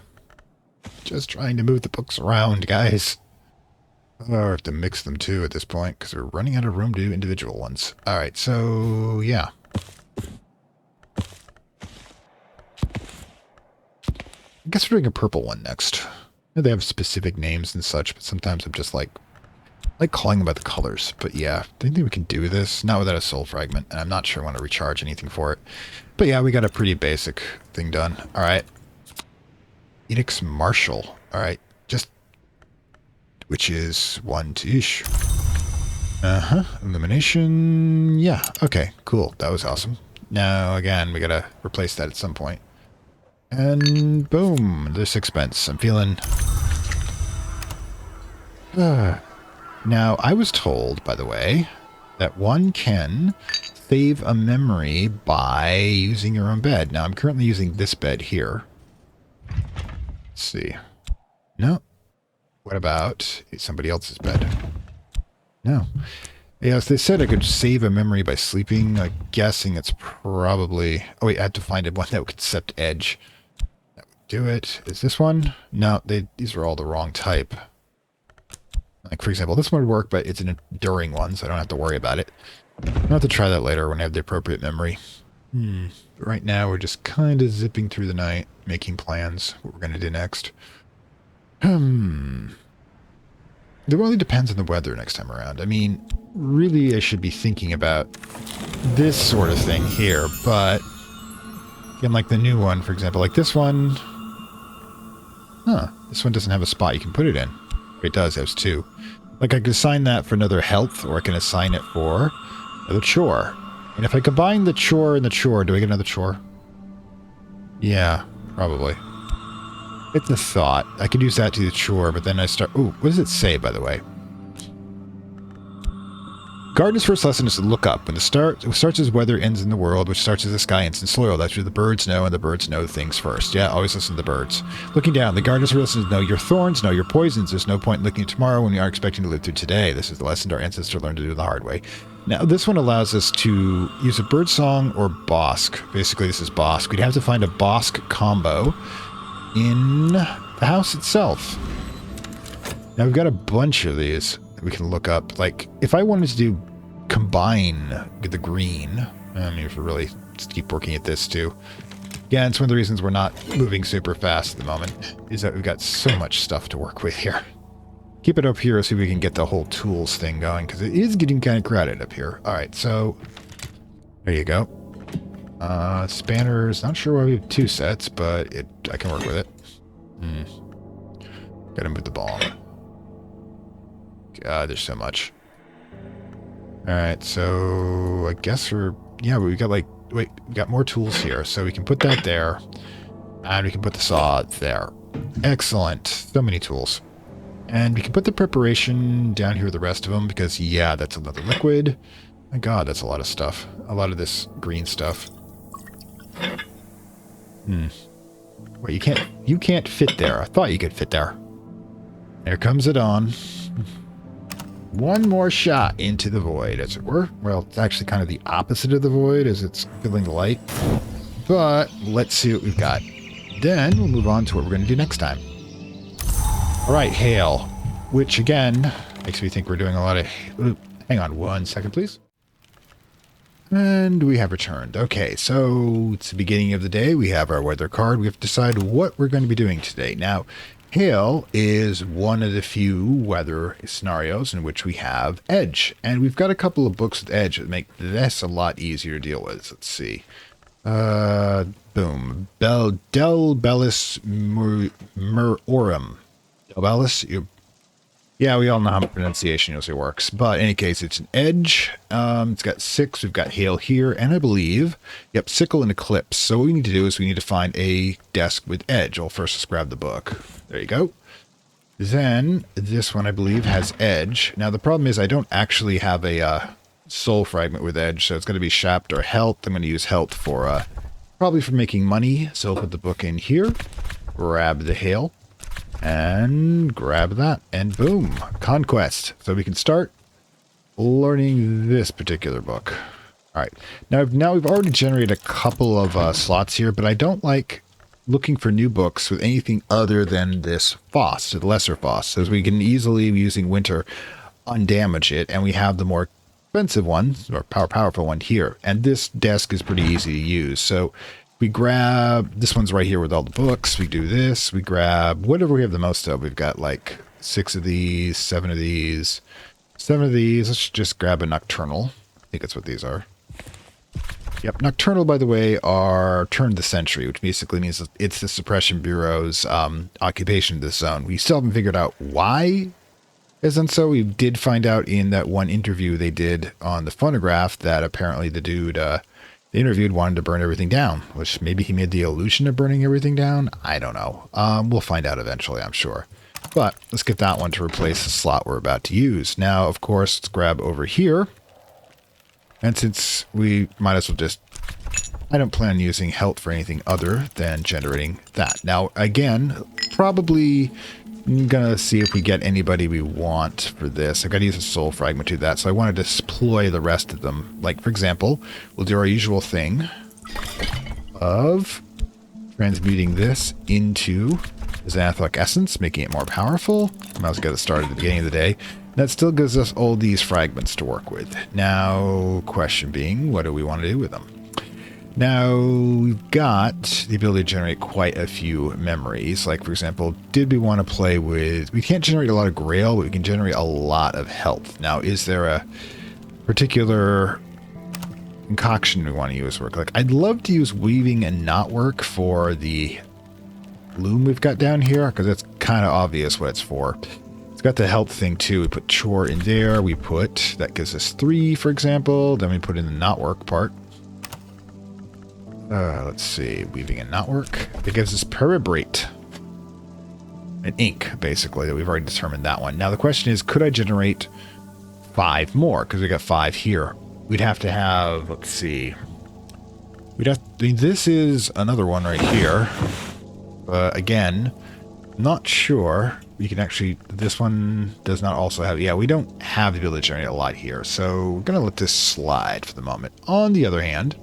Just trying to move the books around, guys. Oh, I have to mix them too at this point, because we're running out of room to do individual ones. Alright, so, yeah. I guess we're doing a purple one next. I know they have specific names and such, but sometimes I'm just like calling them by the colors. But yeah, I think we can do this. Not without a soul fragment, and I'm not sure I want to recharge anything for it. But yeah, we got a pretty basic thing done. Alright. Edict's Marshal. Alright, just... which is one to ish. Illumination. Yeah, okay, cool. That was awesome. Now, again, we gotta replace that at some point. And boom, this expense. I'm feeling... Now, I was told, by the way, that one can save a memory by using your own bed. Now, I'm currently using this bed here. Let's see. No. What about somebody else's bed? No. Yes, they said I could save a memory by sleeping. I'm guessing it's probably... Oh, wait, I had to find one that would accept edge. That would do it. Is this one? No, these are all the wrong type. Like, for example, this one would work, but it's an enduring one, so I don't have to worry about it. I'll have to try that later when I have the appropriate memory. But right now, we're just kind of zipping through the night, making plans, what we're going to do next. It really depends on the weather next time around. I mean, really, I should be thinking about this sort of thing here, but... Again, like the new one, for example, like this one... Huh, this one doesn't have a spot you can put it in. It does, it has two. Like, I could assign that for another health, or I can assign it for another chore. And if I combine the chore and the chore, do I get another chore? Yeah, probably. It's a thought. I could use that to do the chore, but then I start... Ooh, what does it say, by the way? Gardener's first lesson is to look up. When the starts as weather, ends in the world, which starts as the sky, ends in soil. That's where the birds know, and the birds know things first. Yeah, always listen to the birds. Looking down, the gardener's first lesson is know your thorns, know your poisons. There's no point in looking at tomorrow when you aren't expecting to live through today. This is the lesson our ancestors learned to do the hard way. Now, this one allows us to use a bird song or bosk. Basically, this is bosk. We'd have to find a bosk combo in the house itself. Now, we've got a bunch of these that we can look up. Like, if I wanted to do combine with the green, I mean, if we really just keep working at this too. Again, it's one of the reasons we're not moving super fast at the moment, is that we've got so much stuff to work with here. Keep it up here so we can get the whole tools thing going, because it is getting kind of crowded up here. Alright, so there you go. Spanners, not sure why we have two sets, but I can work with it. Gotta move the ball. God, there's so much. Alright, so I guess we got we got more tools here, so we can put that there, and we can put the saw there. Excellent. So many tools. And we can put the preparation down here with the rest of them, because, yeah, that's another liquid. My god, that's a lot of stuff. A lot of this green stuff. Wait, you can't fit there. I thought you could fit there. There comes it on. One more shot into the void, as it were. Well, it's actually kind of the opposite of the void, as it's filling the light. But let's see what we've got. Then we'll move on to what we're going to do next time. Alright, hail. Which, again, makes me think we're doing a lot of... Hang on one second, please. And we have returned. Okay, so it's the beginning of the day. We have our weather card. We have to decide what we're going to be doing today. Now, hail is one of the few weather scenarios in which we have edge. And we've got a couple of books with edge that make this a lot easier to deal with. Let's see. Boom. Del Bellis Murorum. Del Bellis? Yeah, we all know how pronunciation usually works. But in any case, it's an edge. It's got 6. We've got hail here. And I believe, yep, sickle and eclipse. So what we need to do is we need to find a desk with edge. Well, first let's grab the book. There you go. Then this one, I believe, has edge. Now, the problem is I don't actually have a soul fragment with edge. So it's going to be shapt or health. I'm going to use health for probably for making money. So I'll put the book in here. Grab the hail. And grab that, and boom, conquest. So we can start learning this particular book. All right, now we've already generated a couple of slots here, but I don't like looking for new books with anything other than this Foss, the lesser Foss, so we can easily, using winter, undamage it, and we have the more expensive one, or powerful one here. And this desk is pretty easy to use, so we grab, this one's right here with all the books. We do this. We grab whatever we have the most of. We've got like 6 of these, 7 of these, 7 of these. Let's just grab a nocturnal. I think that's what these are. Yep, nocturnal, by the way, are turn of the century, which basically means it's the Suppression Bureau's occupation of this zone. We still haven't figured out why. Isn't so? We did find out in that one interview they did on the phonograph that apparently the dude they interviewed wanted to burn everything down, which maybe he made the illusion of burning everything down. I don't know. We'll find out eventually, I'm sure. But let's get that one to replace the slot we're about to use. Now, of course, let's grab over here. And since we might as well just, I don't plan on using health for anything other than generating that. Now, again, probably I'm going to see if we get anybody we want for this. I've got to use a soul fragment to do that, so I want to deploy the rest of them. Like, for example, we'll do our usual thing of transmuting this into Zonic Essence, making it more powerful. I might as well get it started at the beginning of the day. That still gives us all these fragments to work with. Now, question being, what do we want to do with them? Now, we've got the ability to generate quite a few memories. Like, for example, did we want to play with... We can't generate a lot of grail, but we can generate a lot of health. Now, is there a particular concoction we want to use? Like, I'd love to use weaving and knotwork for the loom we've got down here, because it's kind of obvious what it's for. It's got the health thing, too. We put chore in there. We put... That gives us 3, for example. Then we put in the knotwork part. Let's see, weaving and knotwork. It gives us peribrate. An ink, basically, that we've already determined that one. Now the question is, could I generate 5 more? Because we got 5 here. We'd have to have, let's see. I mean, this is another one right here. Again, not sure. We can actually, this one does not also have, yeah, we don't have the ability to generate a lot here. So we're going to let this slide for the moment. On the other hand,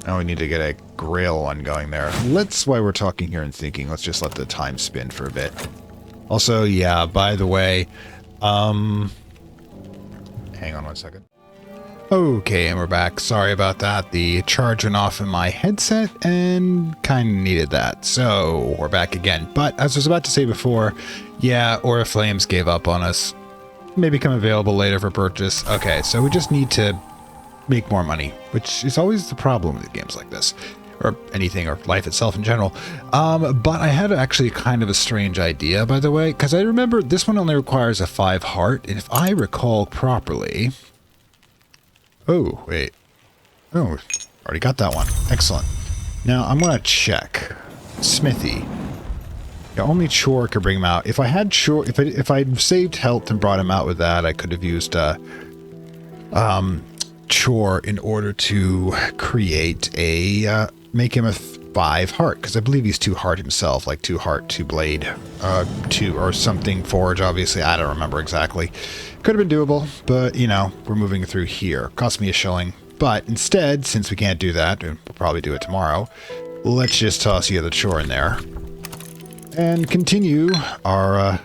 now we need to get a grail one going there. While we're talking here and thinking, let's just let the time spin for a bit. Also, yeah, by the way, hang on one second. Okay, and we're back. Sorry about that. The charge went off in my headset and kind of needed that. So we're back again. But as I was about to say before, yeah, Oriflames gave up on us. May become available later for purchase. Okay, so we just need to make more money, which is always the problem with games like this, or anything, or life itself in general. But I had actually kind of a strange idea, by the way, because I remember this one only requires a 5 heart, and if I recall properly... Oh, wait. Oh, already got that one. Excellent. Now, I'm going to check. Smithy. Yeah, only chore could bring him out. If I had chore... If I'd saved health and brought him out with that, I could have used... chore in order to create a make him a 5 heart, because I believe he's 2 heart himself, like 2 heart, 2 blade, 2 or something forge. Obviously, I don't remember exactly. Could have been doable, but you know, we're moving through here. Cost me a shilling, but instead, since we can't do that, and we'll probably do it tomorrow, let's just toss the other chore in there and continue our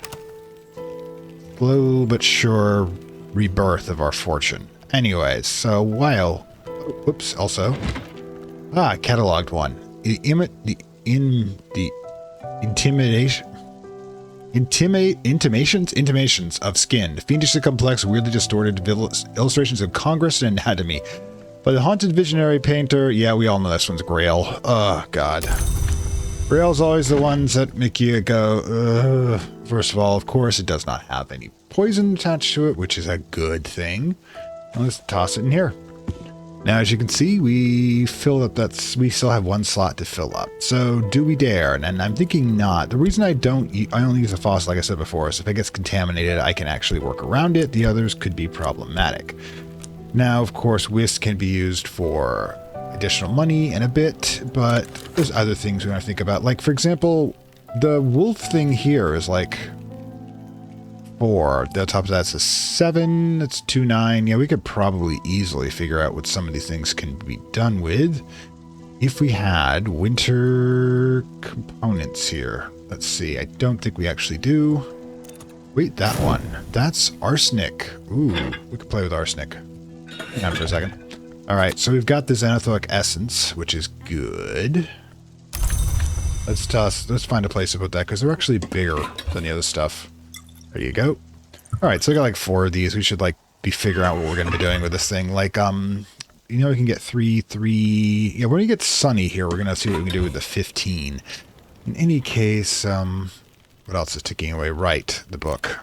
slow but sure rebirth of our fortune. Anyways, so while Whoops. Also, cataloged one. The intimations of skin, fiendishly complex, weirdly distorted illustrations of Congress and anatomy. By the haunted visionary painter. Yeah, we all know this one's Grail. Oh, God. Grail's always the ones that make you go, ugh. First of all, of course, it does not have any poison attached to it, which is a good thing. Let's toss it in here. Now, as you can see, we filled up we still have one slot to fill up. So, do we dare? And I'm thinking not. The reason I only use a faucet, like I said before, is if it gets contaminated, I can actually work around it. The others could be problematic. Now, of course, whisk can be used for additional money and a bit, but there's other things we want to think about. Like, for example, the wolf thing here is like 4. The top of that's a 7. That's 2, 9. Yeah, we could probably easily figure out what some of these things can be done with if we had winter components here. Let's see. I don't think we actually do. Wait, that one. That's arsenic. Ooh, we could play with arsenic. Hang on for a second. Alright, so we've got the Zonic Essence, which is good. Let's find a place to put that, because they're actually bigger than the other stuff. There you go. Alright, so I got like 4 of these. We should like be figuring out what we're going to be doing with this thing. Like, you know, we can get 3. Yeah, when we get sunny here, we're going to see what we can do with the 15. In any case, what else is ticking away? Right, the book.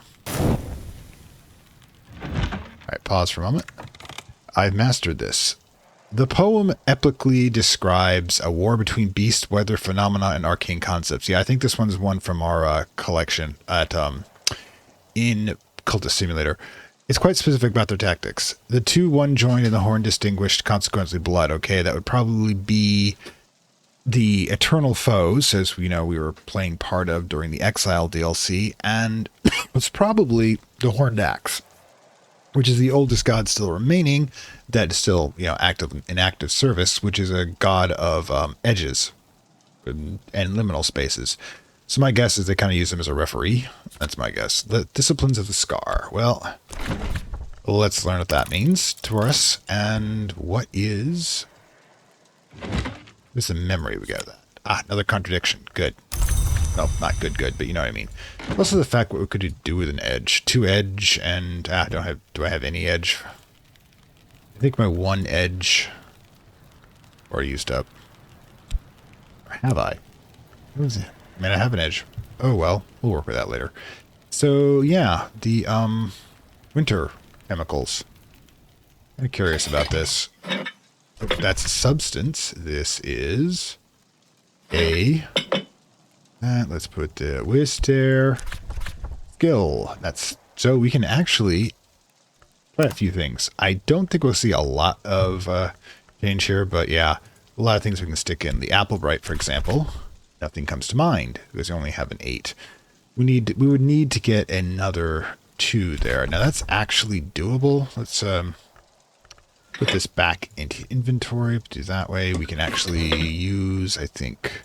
Alright, pause for a moment. I've mastered this. The poem epically describes a war between beast, weather, phenomena, and arcane concepts. Yeah, I think this one's one from our collection at in Cultist Simulator. It's quite specific about their tactics. The 2, 1 joined and the horn distinguished, consequently blood. Okay, that would probably be the eternal foes, as we know we were playing part of during the Exile DLC, and it's probably the horned axe, which is the oldest god still remaining that is still, you know, in active service, which is a god of edges and liminal spaces. So my guess is they kind of use him as a referee. That's my guess. The disciplines of the scar. Well, let's learn what that means to us. And what is... This is a memory we got that. Another contradiction. Good. No, not good, but you know what I mean. Also the fact what we could do with an edge. 2 edge and... do I have any edge? I think my 1 edge already used up. Or have I? What was it? I mean, I have an edge. Oh, well. We'll work with that later. So, yeah. The, winter chemicals. I'm curious about this. Oh, that's a substance. This is a... let's put the whisk there. Skill. That's... So we can actually try a few things. I don't think we'll see a lot of change here, but yeah. A lot of things we can stick in. The apple bright, for example. Nothing comes to mind because we only have an 8. We would need to get another 2 there. Now that's actually doable. Let's put this back into inventory. Do that way. We can actually use, I think,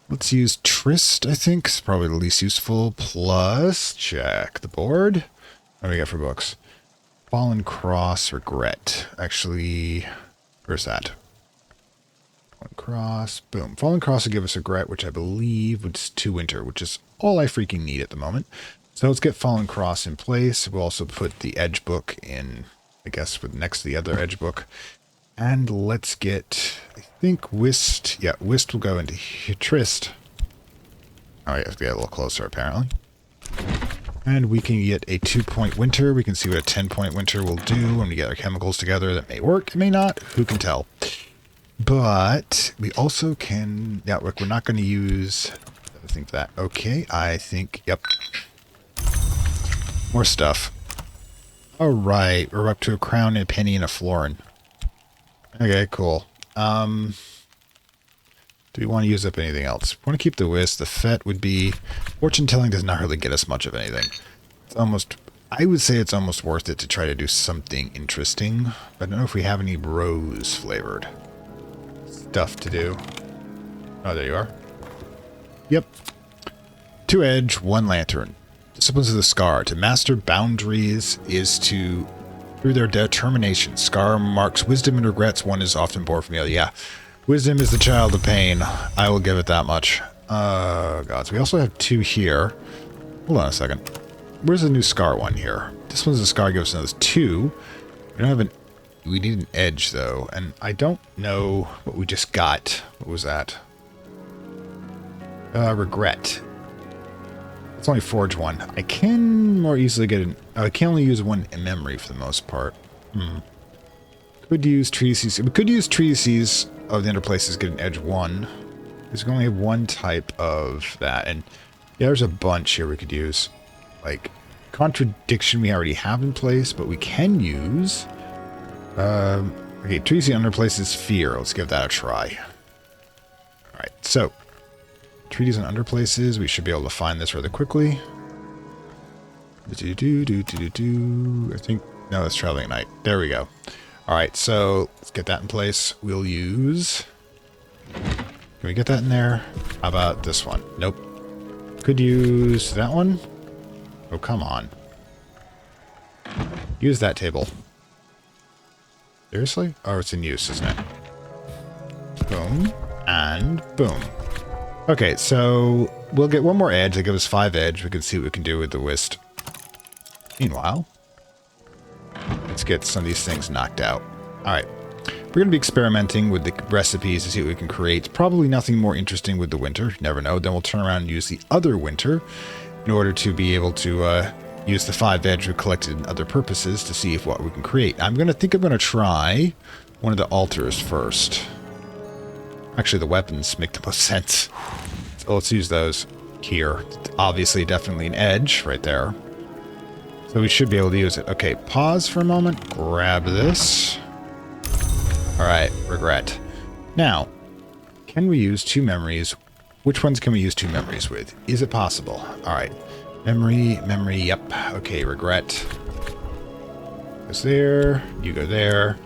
let's use Trist, I think. It's probably the least useful. Plus, check the board. What do we got for books? Fallen Cross, Regret. Actually, where's that? Fallen Cross, boom. Fallen Cross will give us Regret, which I believe was 2 Winter, which is all I freaking need at the moment. So let's get Fallen Cross in place. We'll also put the Edge book in, I guess, with next to the other Edge book. And let's get, I think, Whist. Yeah, Whist will go into Trist. Oh, you have to get a little closer, apparently. And we can get a 2-point Winter. We can see what a 10-point Winter will do when we get our chemicals together. That may work, it may not. Who can tell? But we also can... Yeah, we're not going to use... I think that... Okay, I think... Yep. More stuff. Alright, we're up to a crown, and a penny, and a florin. Okay, cool. Do we want to use up anything else? We want to keep the whisk. The fet would be... Fortune telling does not really get us much of anything. It's almost... I would say it's almost worth it to try to do something interesting. But I don't know if we have any rose flavored stuff to do. Oh, there you are. Yep. 2 edge, 1 lantern. Disciplines of the Scar. To master boundaries is to through their determination. Scar marks wisdom and regrets. One is often born from the other. Yeah. Wisdom is the child of pain. I will give it that much. God. So we also have 2 here. Hold on a second. Where's the new Scar one here? This one's a Scar, gives us 2. We don't have an... We need an edge, though. And I don't know what we just got. What was that? Regret. It's only forge 1. I can more easily get an... I can only use 1 in memory for the most part. Could use treatises. We could use treatises of the underplaces, get an edge 1. Because we can only have 1 type of that. And yeah, there's a bunch here we could use. Like, contradiction we already have in place, but we can use... okay, treatise underplaces fear. Let's give that a try. Alright, so... treatise on underplaces. We should be able to find this rather quickly. I think... No, it's traveling at night. There we go. Alright, so let's get that in place. We'll use... Can we get that in there? How about this one? Nope. Could use that one. Oh, come on. Use that table. Seriously? Oh, it's in use, isn't it? Boom. And boom. Okay, so we'll get 1 more edge. That gives us 5 edge. We can see what we can do with the whist. Meanwhile, let's get some of these things knocked out. Alright. We're going to be experimenting with the recipes to see what we can create. Probably nothing more interesting with the winter. You never know. Then we'll turn around and use the other winter in order to be able to use the 5 edge we collected in other purposes to see if what we can create. I'm going to try one of the altars first. Actually, the weapons make the most sense. So let's use those here. Obviously, definitely an edge right there. So we should be able to use it. Okay, pause for a moment. Grab this. Alright, regret. Now, can we use 2 memories? Which ones can we use 2 memories with? Is it possible? Alright. Memory, yep. Okay, regret. Goes there. You go there.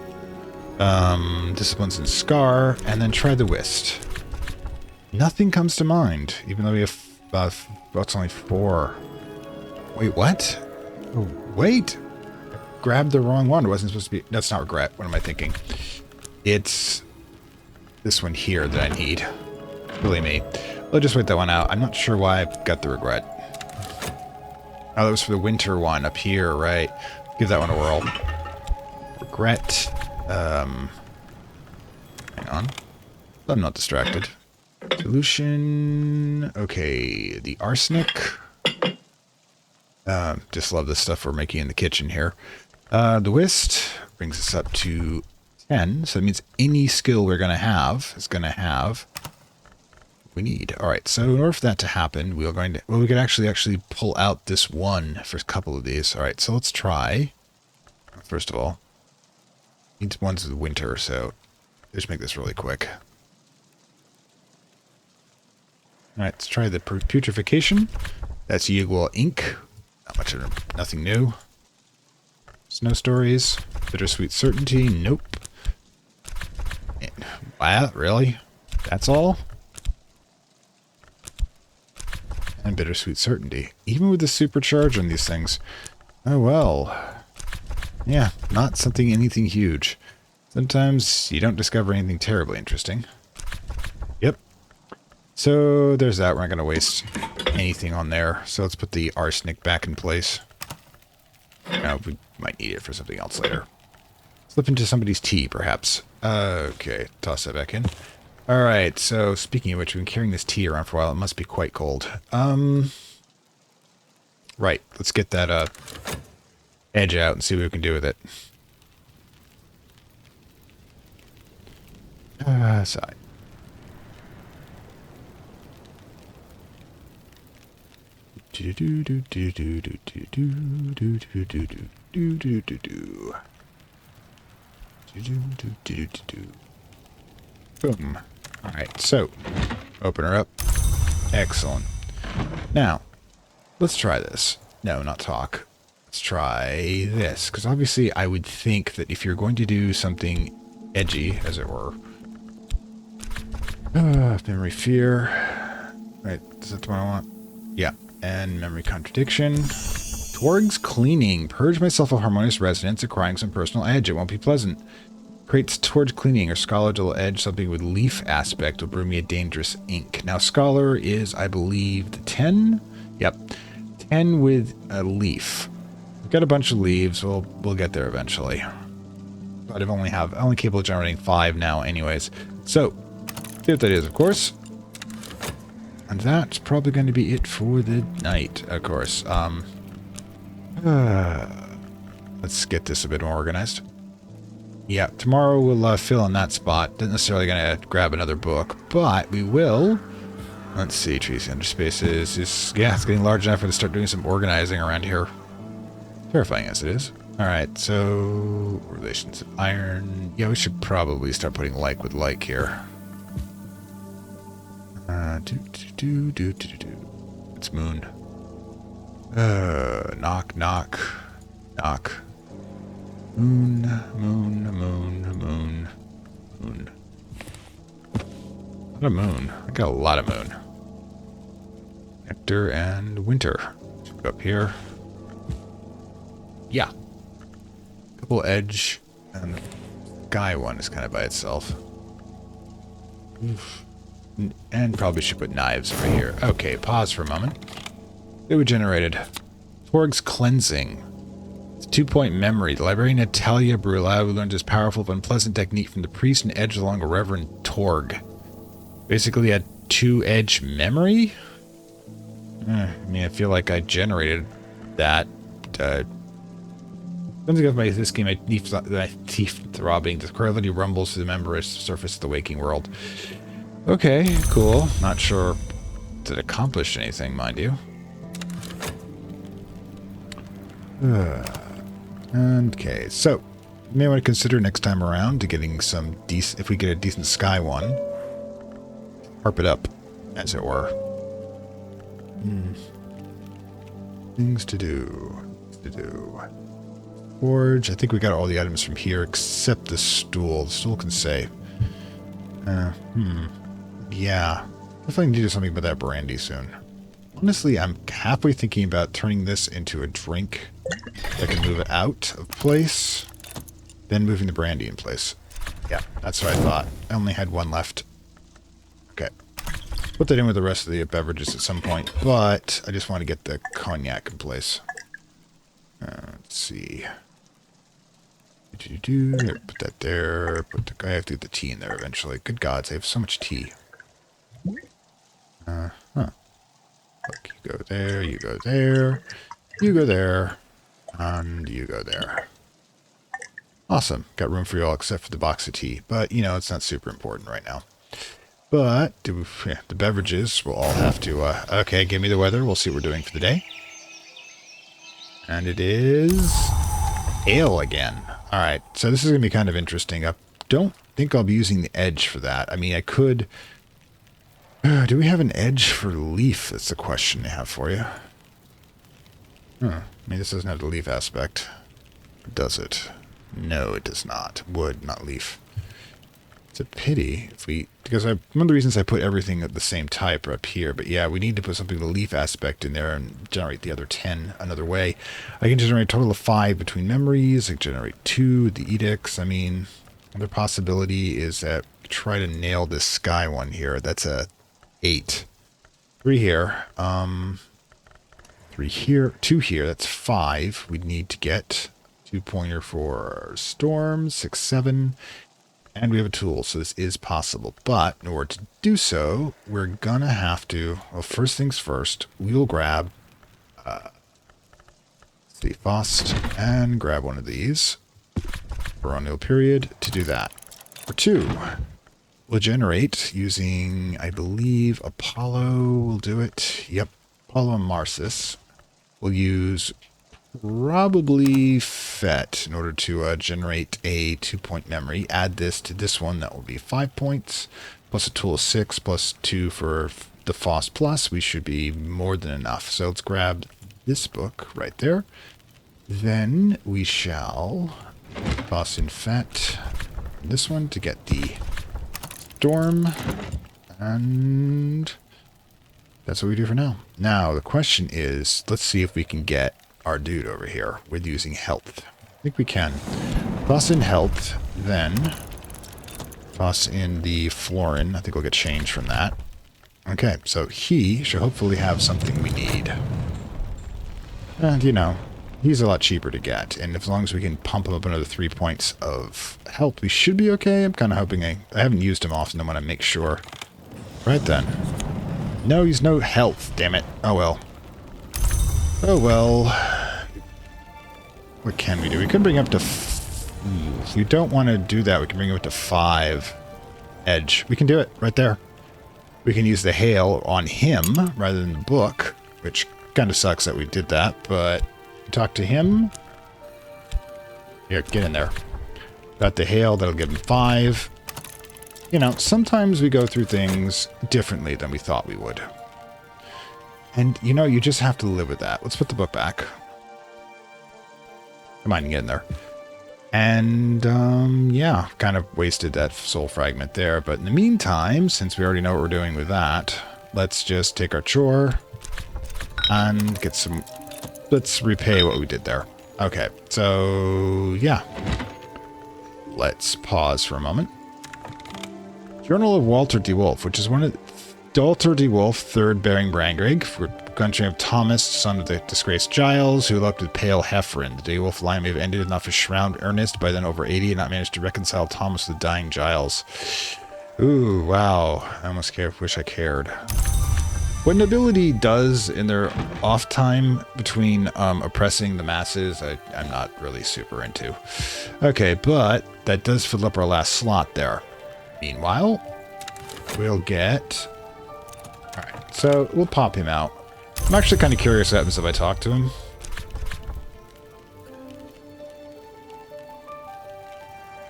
Disciplines and Scar. And then try the whist. Nothing comes to mind, even though we have... well, it's only 4. Wait, what? Oh, wait! I grabbed the wrong one. It wasn't supposed to be... That's not regret. What am I thinking? It's this one here that I need. Really me. I'll just wait that one out. I'm not sure why I've got the regret. Oh, that was for the winter one up here, right? Give that one a whirl. Regret. Hang on. I'm not distracted. Solution. Okay, the arsenic. Just love the stuff we're making in the kitchen here. The whist brings us up to 10, so that means any skill we're going to have is going to have what we need. Alright, so in order for that to happen, we could actually pull out this one for a couple of these. Alright, so let's try. First of all, needs ones of the winter, so let's make this really quick. Alright, let's try the putrefaction. That's Yigual ink. Nothing new. Snow stories. Bittersweet certainty. Nope. Wow, really? That's all? And bittersweet certainty. Even with the supercharge on these things. Oh well. Yeah, not anything huge. Sometimes you don't discover anything terribly interesting. Yep. So there's that. We're not going to waste anything on there. So let's put the arsenic back in place. Now we might need it for something else later. Slip into somebody's tea, perhaps. Okay, toss that back in. Alright, so speaking of which, we've been carrying this tea around for a while. It must be quite cold. Right, let's get that edge out and see what we can do with it. Side. Boom. Alright, so open her up. Excellent. Now, let's try this. No, not talk. Let's try this. Because obviously I would think that if you're going to do something edgy, as it were. Memory fear. Right, is that the one I want? Yeah. And memory contradiction. Torg's cleaning. Purge myself of harmonious resonance, acquiring some personal edge. It won't be pleasant. Creates Torch cleaning or scholar dual edge, something with leaf aspect will brew me a dangerous ink. Now scholar is, I believe, the 10. Yep, 10 with a leaf. We've got a bunch of leaves. We'll get there eventually. But I've only capable of generating 5 now, anyways. So, see what that is, of course. And that's probably going to be it for the night, of course. Let's get this a bit more organized. Yeah, tomorrow we'll fill in that spot. Not necessarily going to grab another book, but we will. Let's see, Tracy Underspaces is, yeah, it's getting large enough for to start doing some organizing around here. Terrifying as it is. Alright, so relations of iron. Yeah, we should probably start putting like with like here. It's moon. Knock, knock, knock. Moon, moon, moon, moon, moon. A lot of moon. I got a lot of moon. Nectar and winter. Should go up here. Yeah. Couple edge and the sky one is kind of by itself. Oof. And probably should put knives over here. Okay, pause for a moment. It was generated. Torg's cleansing. It's 2-point memory. The librarian Natalia Brula learned this powerful but unpleasant technique from the priest and edged along a Reverend Torg. Basically a 2-edge memory? I mean, I feel like I generated that. Something about this game, my teeth throbbing. The quality rumbles through the membranous surface of the waking world. Okay, cool. Not sure that it accomplished anything, mind you. Okay, so you may want to consider next time around to getting some decent. If we get a decent sky one, harp it up, as it were. Things to do. Forge. I think we got all the items from here except the stool. The stool can save. Yeah. Definitely need to do something about that brandy soon. Honestly, I'm halfway thinking about turning this into a drink that can move it out of place, then moving the brandy in place. Yeah, that's what I thought. I only had one left. Okay. Put that in with the rest of the beverages at some point, but I just want to get the cognac in place. Let's see. Put that there. I have to get the tea in there eventually. Good gods, I have so much tea. Look, you go there, you go there, you go there, and you go there. Awesome. Got room for you all except for the box of tea. But, you know, it's not super important right now. But the beverages will all have to... okay, give me the weather. We'll see what we're doing for the day. And it is... ale again. Alright, so this is going to be kind of interesting. I don't think I'll be using the edge for that. I mean, I could... do we have an edge for leaf? That's the question I have for you. I mean, this doesn't have the leaf aspect. Does it? No, it does not. Wood, not leaf. It's a pity if we... Because one of the reasons I put everything at the same type are up here. But yeah, we need to put something with a leaf aspect in there and generate the other 10 another way. I can generate a total of 5 between memories. I can generate 2 the edicts. I mean, the possibility is that we try to nail this sky one here. That's a 8. 3 here. 3 here. 2 here. That's 5. We'd need to get 2-pointer for storm. 6, 7. And we have a tool, so this is possible. But in order to do so, we're gonna have to... Well, first things first, we'll grab... the Faust and grab one of these. Baronial period to do that. For 2... We'll generate using, I believe, Apollo will do it. Yep, Apollo and Marsis. We'll use probably Fet in order to generate a 2-point memory. Add this to this one, that will be 5 points. Plus a tool of 6, plus 2 for the Faust Plus. We should be more than enough. So let's grab this book right there. Then we shall toss in Fet this one to get the... storm, and that's what we do for now. Now, the question is, let's see if we can get our dude over here with using health. I think we can. Toss in health, then toss in the florin. I think we'll get change from that. Okay, so he should hopefully have something we need. And, you know, he's a lot cheaper to get, and as long as we can pump him up another 3 points of health, we should be okay. I'm kind of hoping I haven't used him often. I want to make sure. Right then. No, he's no health, damn it. Oh well. Oh well. What can we do? We could bring up to... if we don't want to do that, we can bring him up to 5 edge. We can do it right there. We can use the hail on him rather than the book, which kind of sucks that we did that, but talk to him. Here, get in there. Got the hail, that'll give him 5. You know, sometimes we go through things differently than we thought we would. And, you know, you just have to live with that. Let's put the book back. Come on, get in there. And, yeah, kind of wasted that soul fragment there. But in the meantime, since we already know what we're doing with that, let's just take our chore and get some... let's repay what we did there. Okay, so, yeah. Let's pause for a moment. Journal of Walter de Wolf, which is one of... Walter de Wolf, 3rd bearing Brangrig, for country of Thomas, son of the disgraced Giles, who eloped with pale Heffron. The de Wolf line may have ended enough as shroud Ernest, by then over 80, and not managed to reconcile Thomas with the dying Giles. Ooh, wow. I almost wish I cared. What nobility does in their off time between oppressing the masses, I'm not really super into. Okay, but that does fill up our last slot there. Meanwhile, we'll get... Alright, so we'll pop him out. I'm actually kind of curious what happens if I talk to him.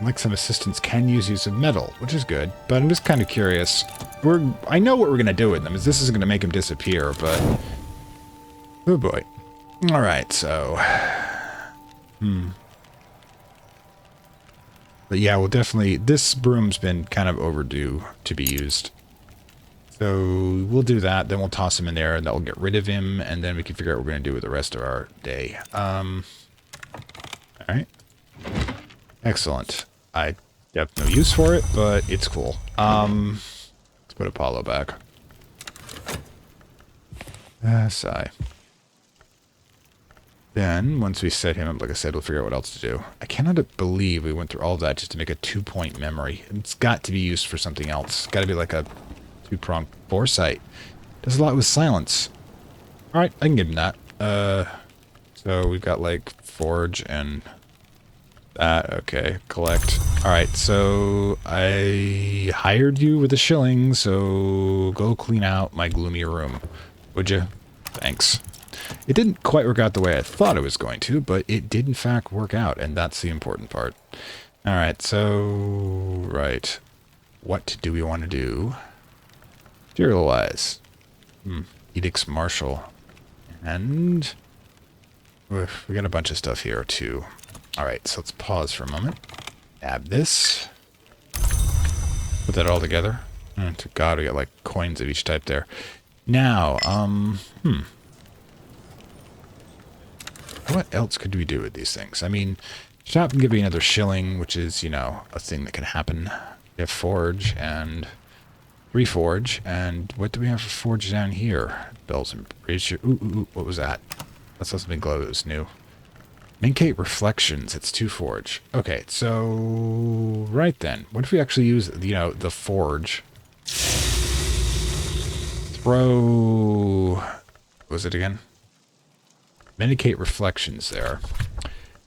Like some assistants can use of metal, which is good, but I'm just kind of curious. I know what we're going to do with them, is this isn't going to make him disappear, but... oh boy. Alright, so... But yeah, we'll definitely... this broom's been kind of overdue to be used. So we'll do that, then we'll toss him in there, and that will get rid of him, and then we can figure out what we're going to do with the rest of our day. Alright. Excellent. I have no use for it, but it's cool. Let's put Apollo back. Sigh. Then, once we set him up, like I said, we'll figure out what else to do. I cannot believe we went through all of that just to make a 2-point memory. It's got to be used for something else. It's got to be like a 2-pronged foresight. Does a lot with silence. Alright, I can give him that. So we've got like forge and that. Okay, collect. Alright, so I hired you with a shilling, so go clean out my gloomy room. Would you? Thanks. It didn't quite work out the way I thought it was going to, but it did in fact work out, and that's the important part. Alright, so... right. What do we want to do? Serialize. Edicts Martial. And... we got a bunch of stuff here, too. Alright, so let's pause for a moment. Add this. Put that all together. To God, we got like coins of each type there. Now, what else could we do with these things? I mean, shop can give me another shilling, which is, you know, a thing that can happen. We have forge and reforge, and what do we have for forge down here? Bells and brazier. Ooh, what was that? That's something glow that was new. Mincate reflections. It's 2 forge. Okay, so right then, what if we actually use, you know, the forge? Throw. What was it again? Mincate reflections there.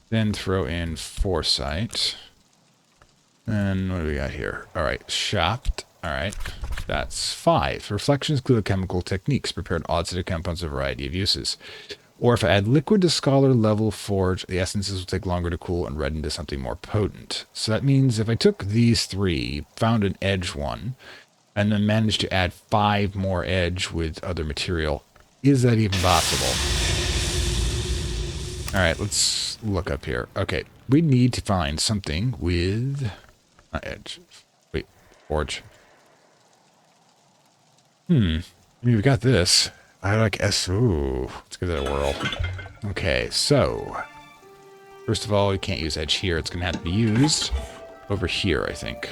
Then throw in foresight. And what do we got here? All right, shopped. All right, that's 5. Reflections include chemical techniques, prepared oxidative compounds, a variety of uses. Or if I add liquid to scholar level forge, the essences will take longer to cool and redden to something more potent. So that means if I took these 3, found an edge one, and then managed to add 5 more edge with other material, is that even possible? All right, let's look up here. Okay, we need to find something with edge. Wait, forge. I mean, we got this. I like S. Ooh, let's give that a whirl. Okay, so first of all, you can't use edge here. It's going to have to be used over here, I think.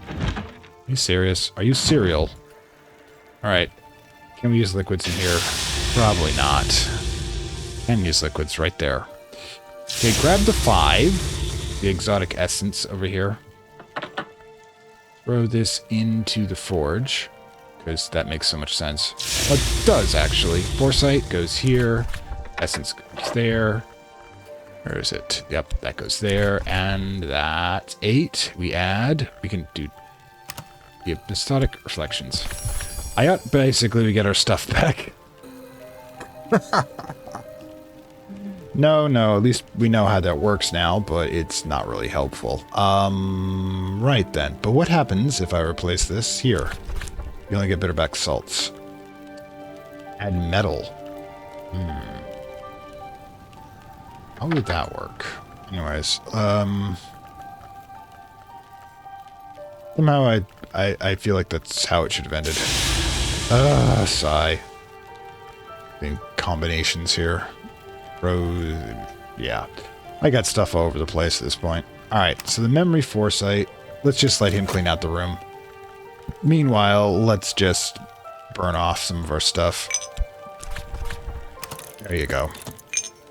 Are you serious? Are you serial? All right. Can we use liquids in here? Probably not. Can use liquids right there. Okay, grab the 5. The Zonic Essence over here. Throw this into the forge, because that makes so much sense. Well, it does, actually. Foresight goes here. Essence goes there. Where is it? Yep, that goes there. And that's 8. We add. We can do hypnotic reflections. Basically, we get our stuff back. No, at least we know how that works now, but it's not really helpful. Right then. But what happens if I replace this here? You only get bitterback salts. Add metal. How would that work? Anyways, somehow I feel like that's how it should have ended. Sigh. Being combinations here. Rose, yeah. I got stuff all over the place at this point. Alright, so the memory foresight, let's just let him clean out the room. Meanwhile, let's just burn off some of our stuff. There you go.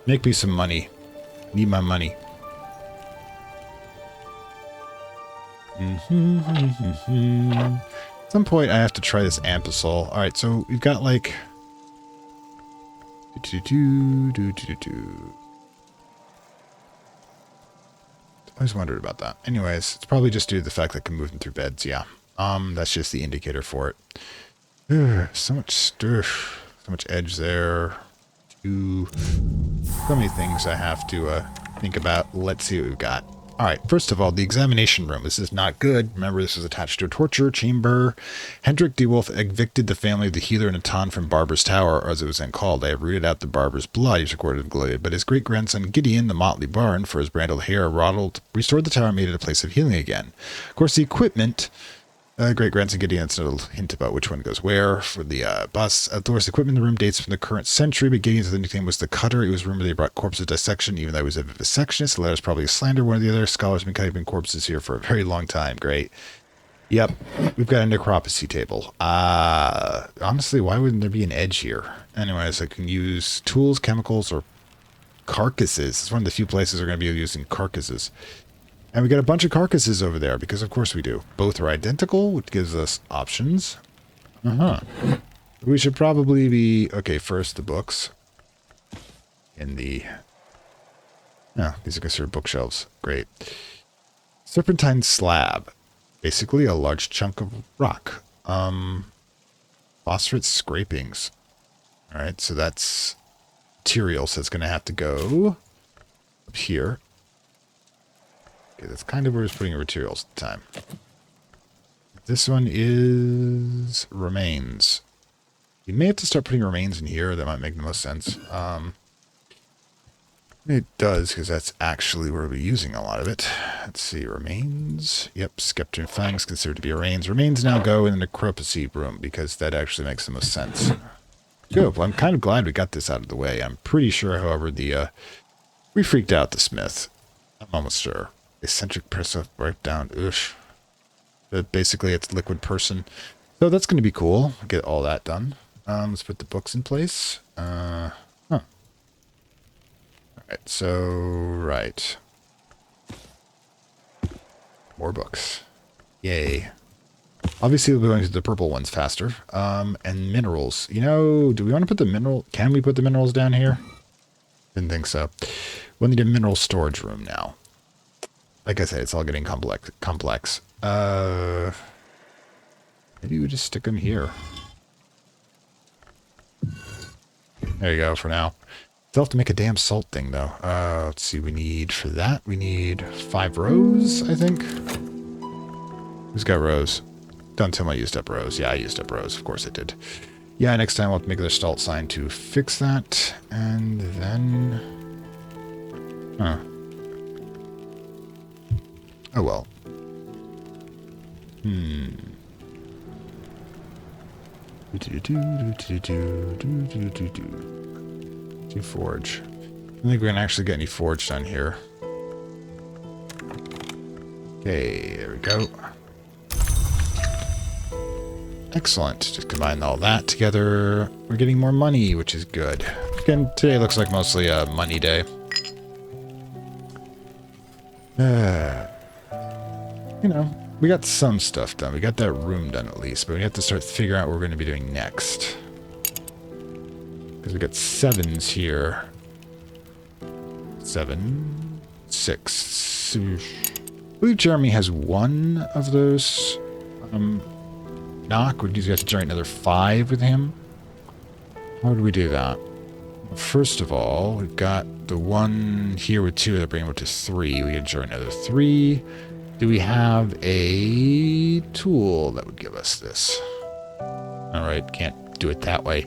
Make me some money. Need my money. At some point, I have to try this ampasol. Alright, so we've got like... Always wondered about that. Anyways, it's probably just due to the fact that I can move them through beds, yeah. That's just the indicator for it. So much stuff. So much edge there. So many things I have to think about. Let's see what we've got. Alright, first of all, the examination room. This is not good. Remember, this was attached to a torture chamber. Hendrik de Wolf evicted the family of the healer Natan from Barber's Tower, or as it was then called. I have rooted out the Barber's blood, he's recorded in Glade. But his great-grandson Gideon, the motley Baron, for his brandled hair, restored the tower and made it a place of healing again. Of course, the equipment... great-grandson Gideon, that's a little hint about which one goes where. For the bus, outdoors equipment in the room dates from the current century, but Gideon's other nickname was the Cutter. It was rumored they brought corpses dissection, even though he was a vivisectionist. The latter is probably a slander. One of the other scholars have been cutting corpses here for a very long time. Great. Yep, we've got a necropsy table. Honestly, why wouldn't there be an edge here? Anyways, I can use tools, chemicals, or carcasses. It's one of the few places we're going to be using carcasses. And we got a bunch of carcasses over there, because of course we do. Both are identical, which gives us options. We should probably be... Okay, first the books. In the... No, these are considered bookshelves. Great. Serpentine slab. Basically a large chunk of rock. Phosphorate scrapings. Alright, so that's material, so it's going to have to go up here. Okay, that's kind of where he's putting materials at the time. This one is remains. You may have to start putting remains in here. That might make the most sense. It does, because that's actually where we're using a lot of it. Let's see, remains. Yep, Skeptor and Fangs considered to be remains. Remains now go in the necropsy room, because that actually makes the most sense. Good. Well, I'm kind of glad we got this out of the way. I'm pretty sure, however, we freaked out the smith. I'm almost sure. Eccentric press right down. Oosh. But basically, it's liquid person. So that's going to be cool. Get all that done. Let's put the books in place. Alright, so, right. More books. Yay. Obviously, we'll be going to the purple ones faster. And minerals. You know, do we want to put the mineral... Can we put the minerals down here? Didn't think so. We'll need a mineral storage room now. Like I said, it's all getting complex. Maybe we just stick them here. There you go for now. Still have to make a damn salt thing, though. Let's see, we need, for that, we need 5 rows, I think. Who's got rows? Don't tell me I used up rows. Yeah, I used up rows. Of course I did. Yeah, next time I'll have to make another salt sign to fix that. And then... Huh. Oh well. Key forge. I don't think we're gonna actually get any forge done here. Okay, there we go. Excellent. Just combine all that together. We're getting more money, which is good. Again, today looks like mostly a money day. You know, we got some stuff done. We got that room done at least, but we have to start figuring out what we're going to be doing next. Because we got 7s here. 7, 6. I believe Jeremy has 1 of those. Knock. Would you have to generate another 5 with him? How would we do that? First of all, we've got the 1 here with 2 that bring it to 3. We can generate another 3. Do we have a tool that would give us this? Alright, can't do it that way.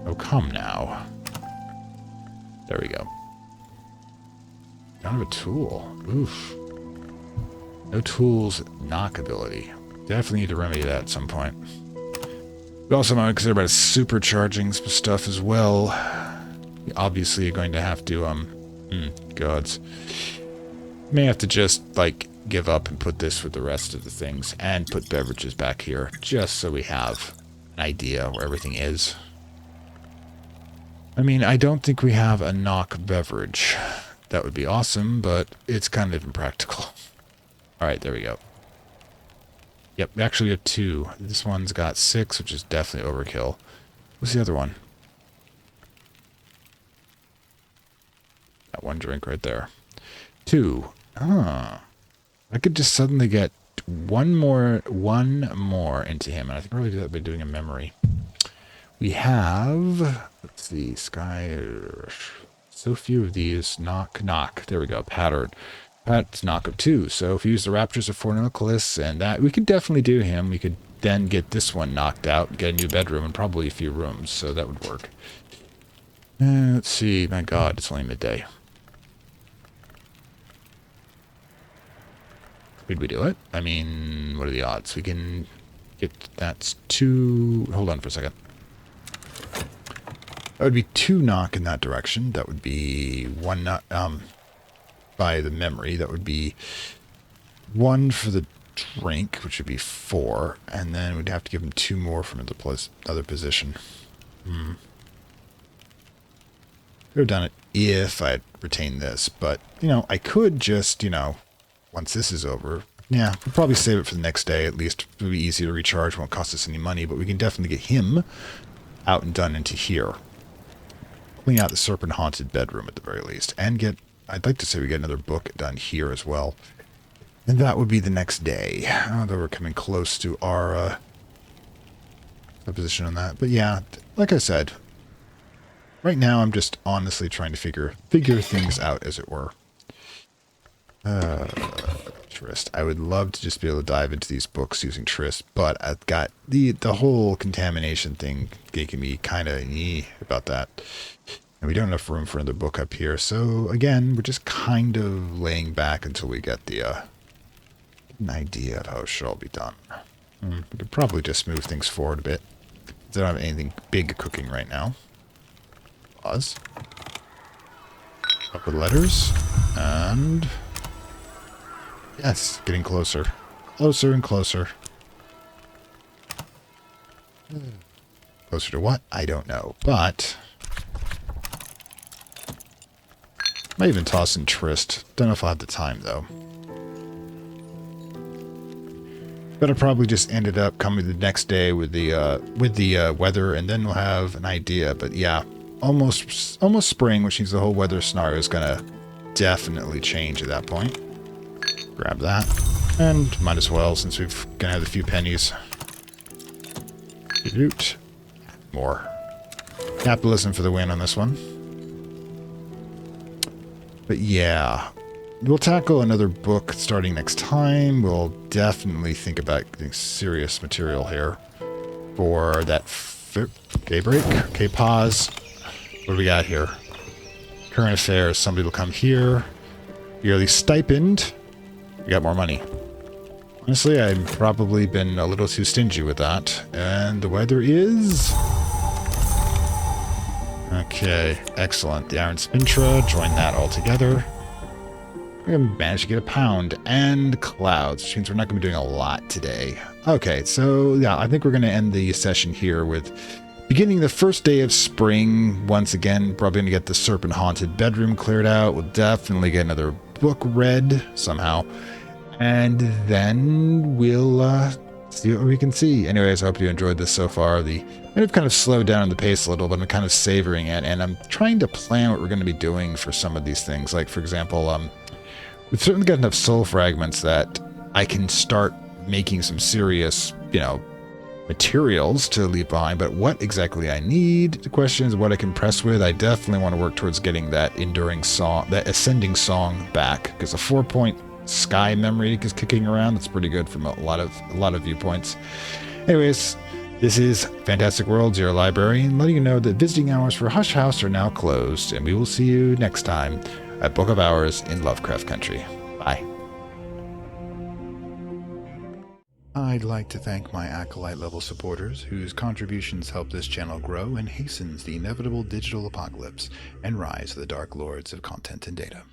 Oh, come now. There we go. Don't have a tool. Oof. No tools, knock ability. Definitely need to remedy that at some point. We also might consider about supercharging some stuff as well. Obviously, you're going to have to, gods. May have to just, like, give up and put this with the rest of the things. And put beverages back here, just so we have an idea where everything is. I mean, I don't think we have a knock beverage. That would be awesome, but it's kind of impractical. Alright, there we go. Yep, actually we have 2. This one's got 6, which is definitely overkill. What's the other one? That 1 drink right there. 2. Ah. I could just suddenly get one more into him, and I think I'll probably do that by doing a memory. We have, let's see, sky, so few of these, knock. There we go, pattern. That's knock of 2. So if we use the Raptors of Fornicus and that, we could definitely do him. We could then get this one knocked out, get a new bedroom, and probably a few rooms. So that would work. Let's see. My God, it's only midday. Could we do it? I mean, what are the odds? We can get, that's 2. Hold on for a second. That would be 2 knock in that direction. That would be 1 knock, by the memory, that would be 1 for the drink, which would be 4, and then we'd have to give him 2 more from another position. Could have done it if I had retained this, but, you know, I could just, you know, once this is over, yeah, we'll probably save it for the next day, at least. It'll be easy to recharge, won't cost us any money, but we can definitely get him out and done into here. Clean out the serpent-haunted bedroom at the very least, and get, I'd like to say we get another book done here as well. And that would be the next day. Although we're coming close to our position on that. But yeah, like I said, right now I'm just honestly trying to figure things out, as it were. Trist. I would love to just be able to dive into these books using Trist, but I've got the whole contamination thing making me kind of about that. And we don't have enough room for another book up here, so again, we're just kind of laying back until we get the an idea of how it should all be done. We could probably just move things forward a bit. I don't have anything big cooking right now. Pause. Up with letters, and yes, getting closer. Closer and closer. Closer to what? I don't know, but might even toss in Trist. Don't know if I'll have the time, though. But I probably just ended up coming the next day with the weather, and then we'll have an idea. But yeah, almost spring, which means the whole weather scenario is gonna definitely change at that point. Grab that, and might as well, since we've gonna have a few pennies. More capitalism for the win on this one. But yeah, we'll tackle another book starting next time. We'll definitely think about getting serious material here for that. Okay, break. Okay, pause. What do we got here? Current affairs. Somebody will come here. Yearly stipend. We got more money. Honestly, I've probably been a little too stingy with that. And the weather is... Okay, excellent. The Iron Spintra, join that all together. We're going to manage to get a pound and clouds, which means we're not going to be doing a lot today. Okay, so yeah, I think we're going to end the session here with beginning the first day of spring. Once again, probably going to get the serpent-haunted bedroom cleared out. We'll definitely get another book read somehow. And then we'll see what we can see. Anyways, I hope you enjoyed this so far. I've kind of slowed down the pace a little, but I'm kind of savoring it. And I'm trying to plan what we're going to be doing for some of these things. Like, for example, we've certainly got enough soul fragments that I can start making some serious, materials to leave behind. But what exactly I need, the question is what I can press with. I definitely want to work towards getting that enduring song, that ascending song back, because a 4-point sky memory is kicking around. That's pretty good from a lot of viewpoints. Anyways, this is Fantastic Worlds, your librarian, letting you know that visiting hours for Hush House are now closed, and we will see you next time at Book of Hours in Lovecraft Country. Bye. I'd like to thank my Acolyte level supporters, whose contributions help this channel grow and hastens the inevitable digital apocalypse and rise of the Dark Lords of Content and Data.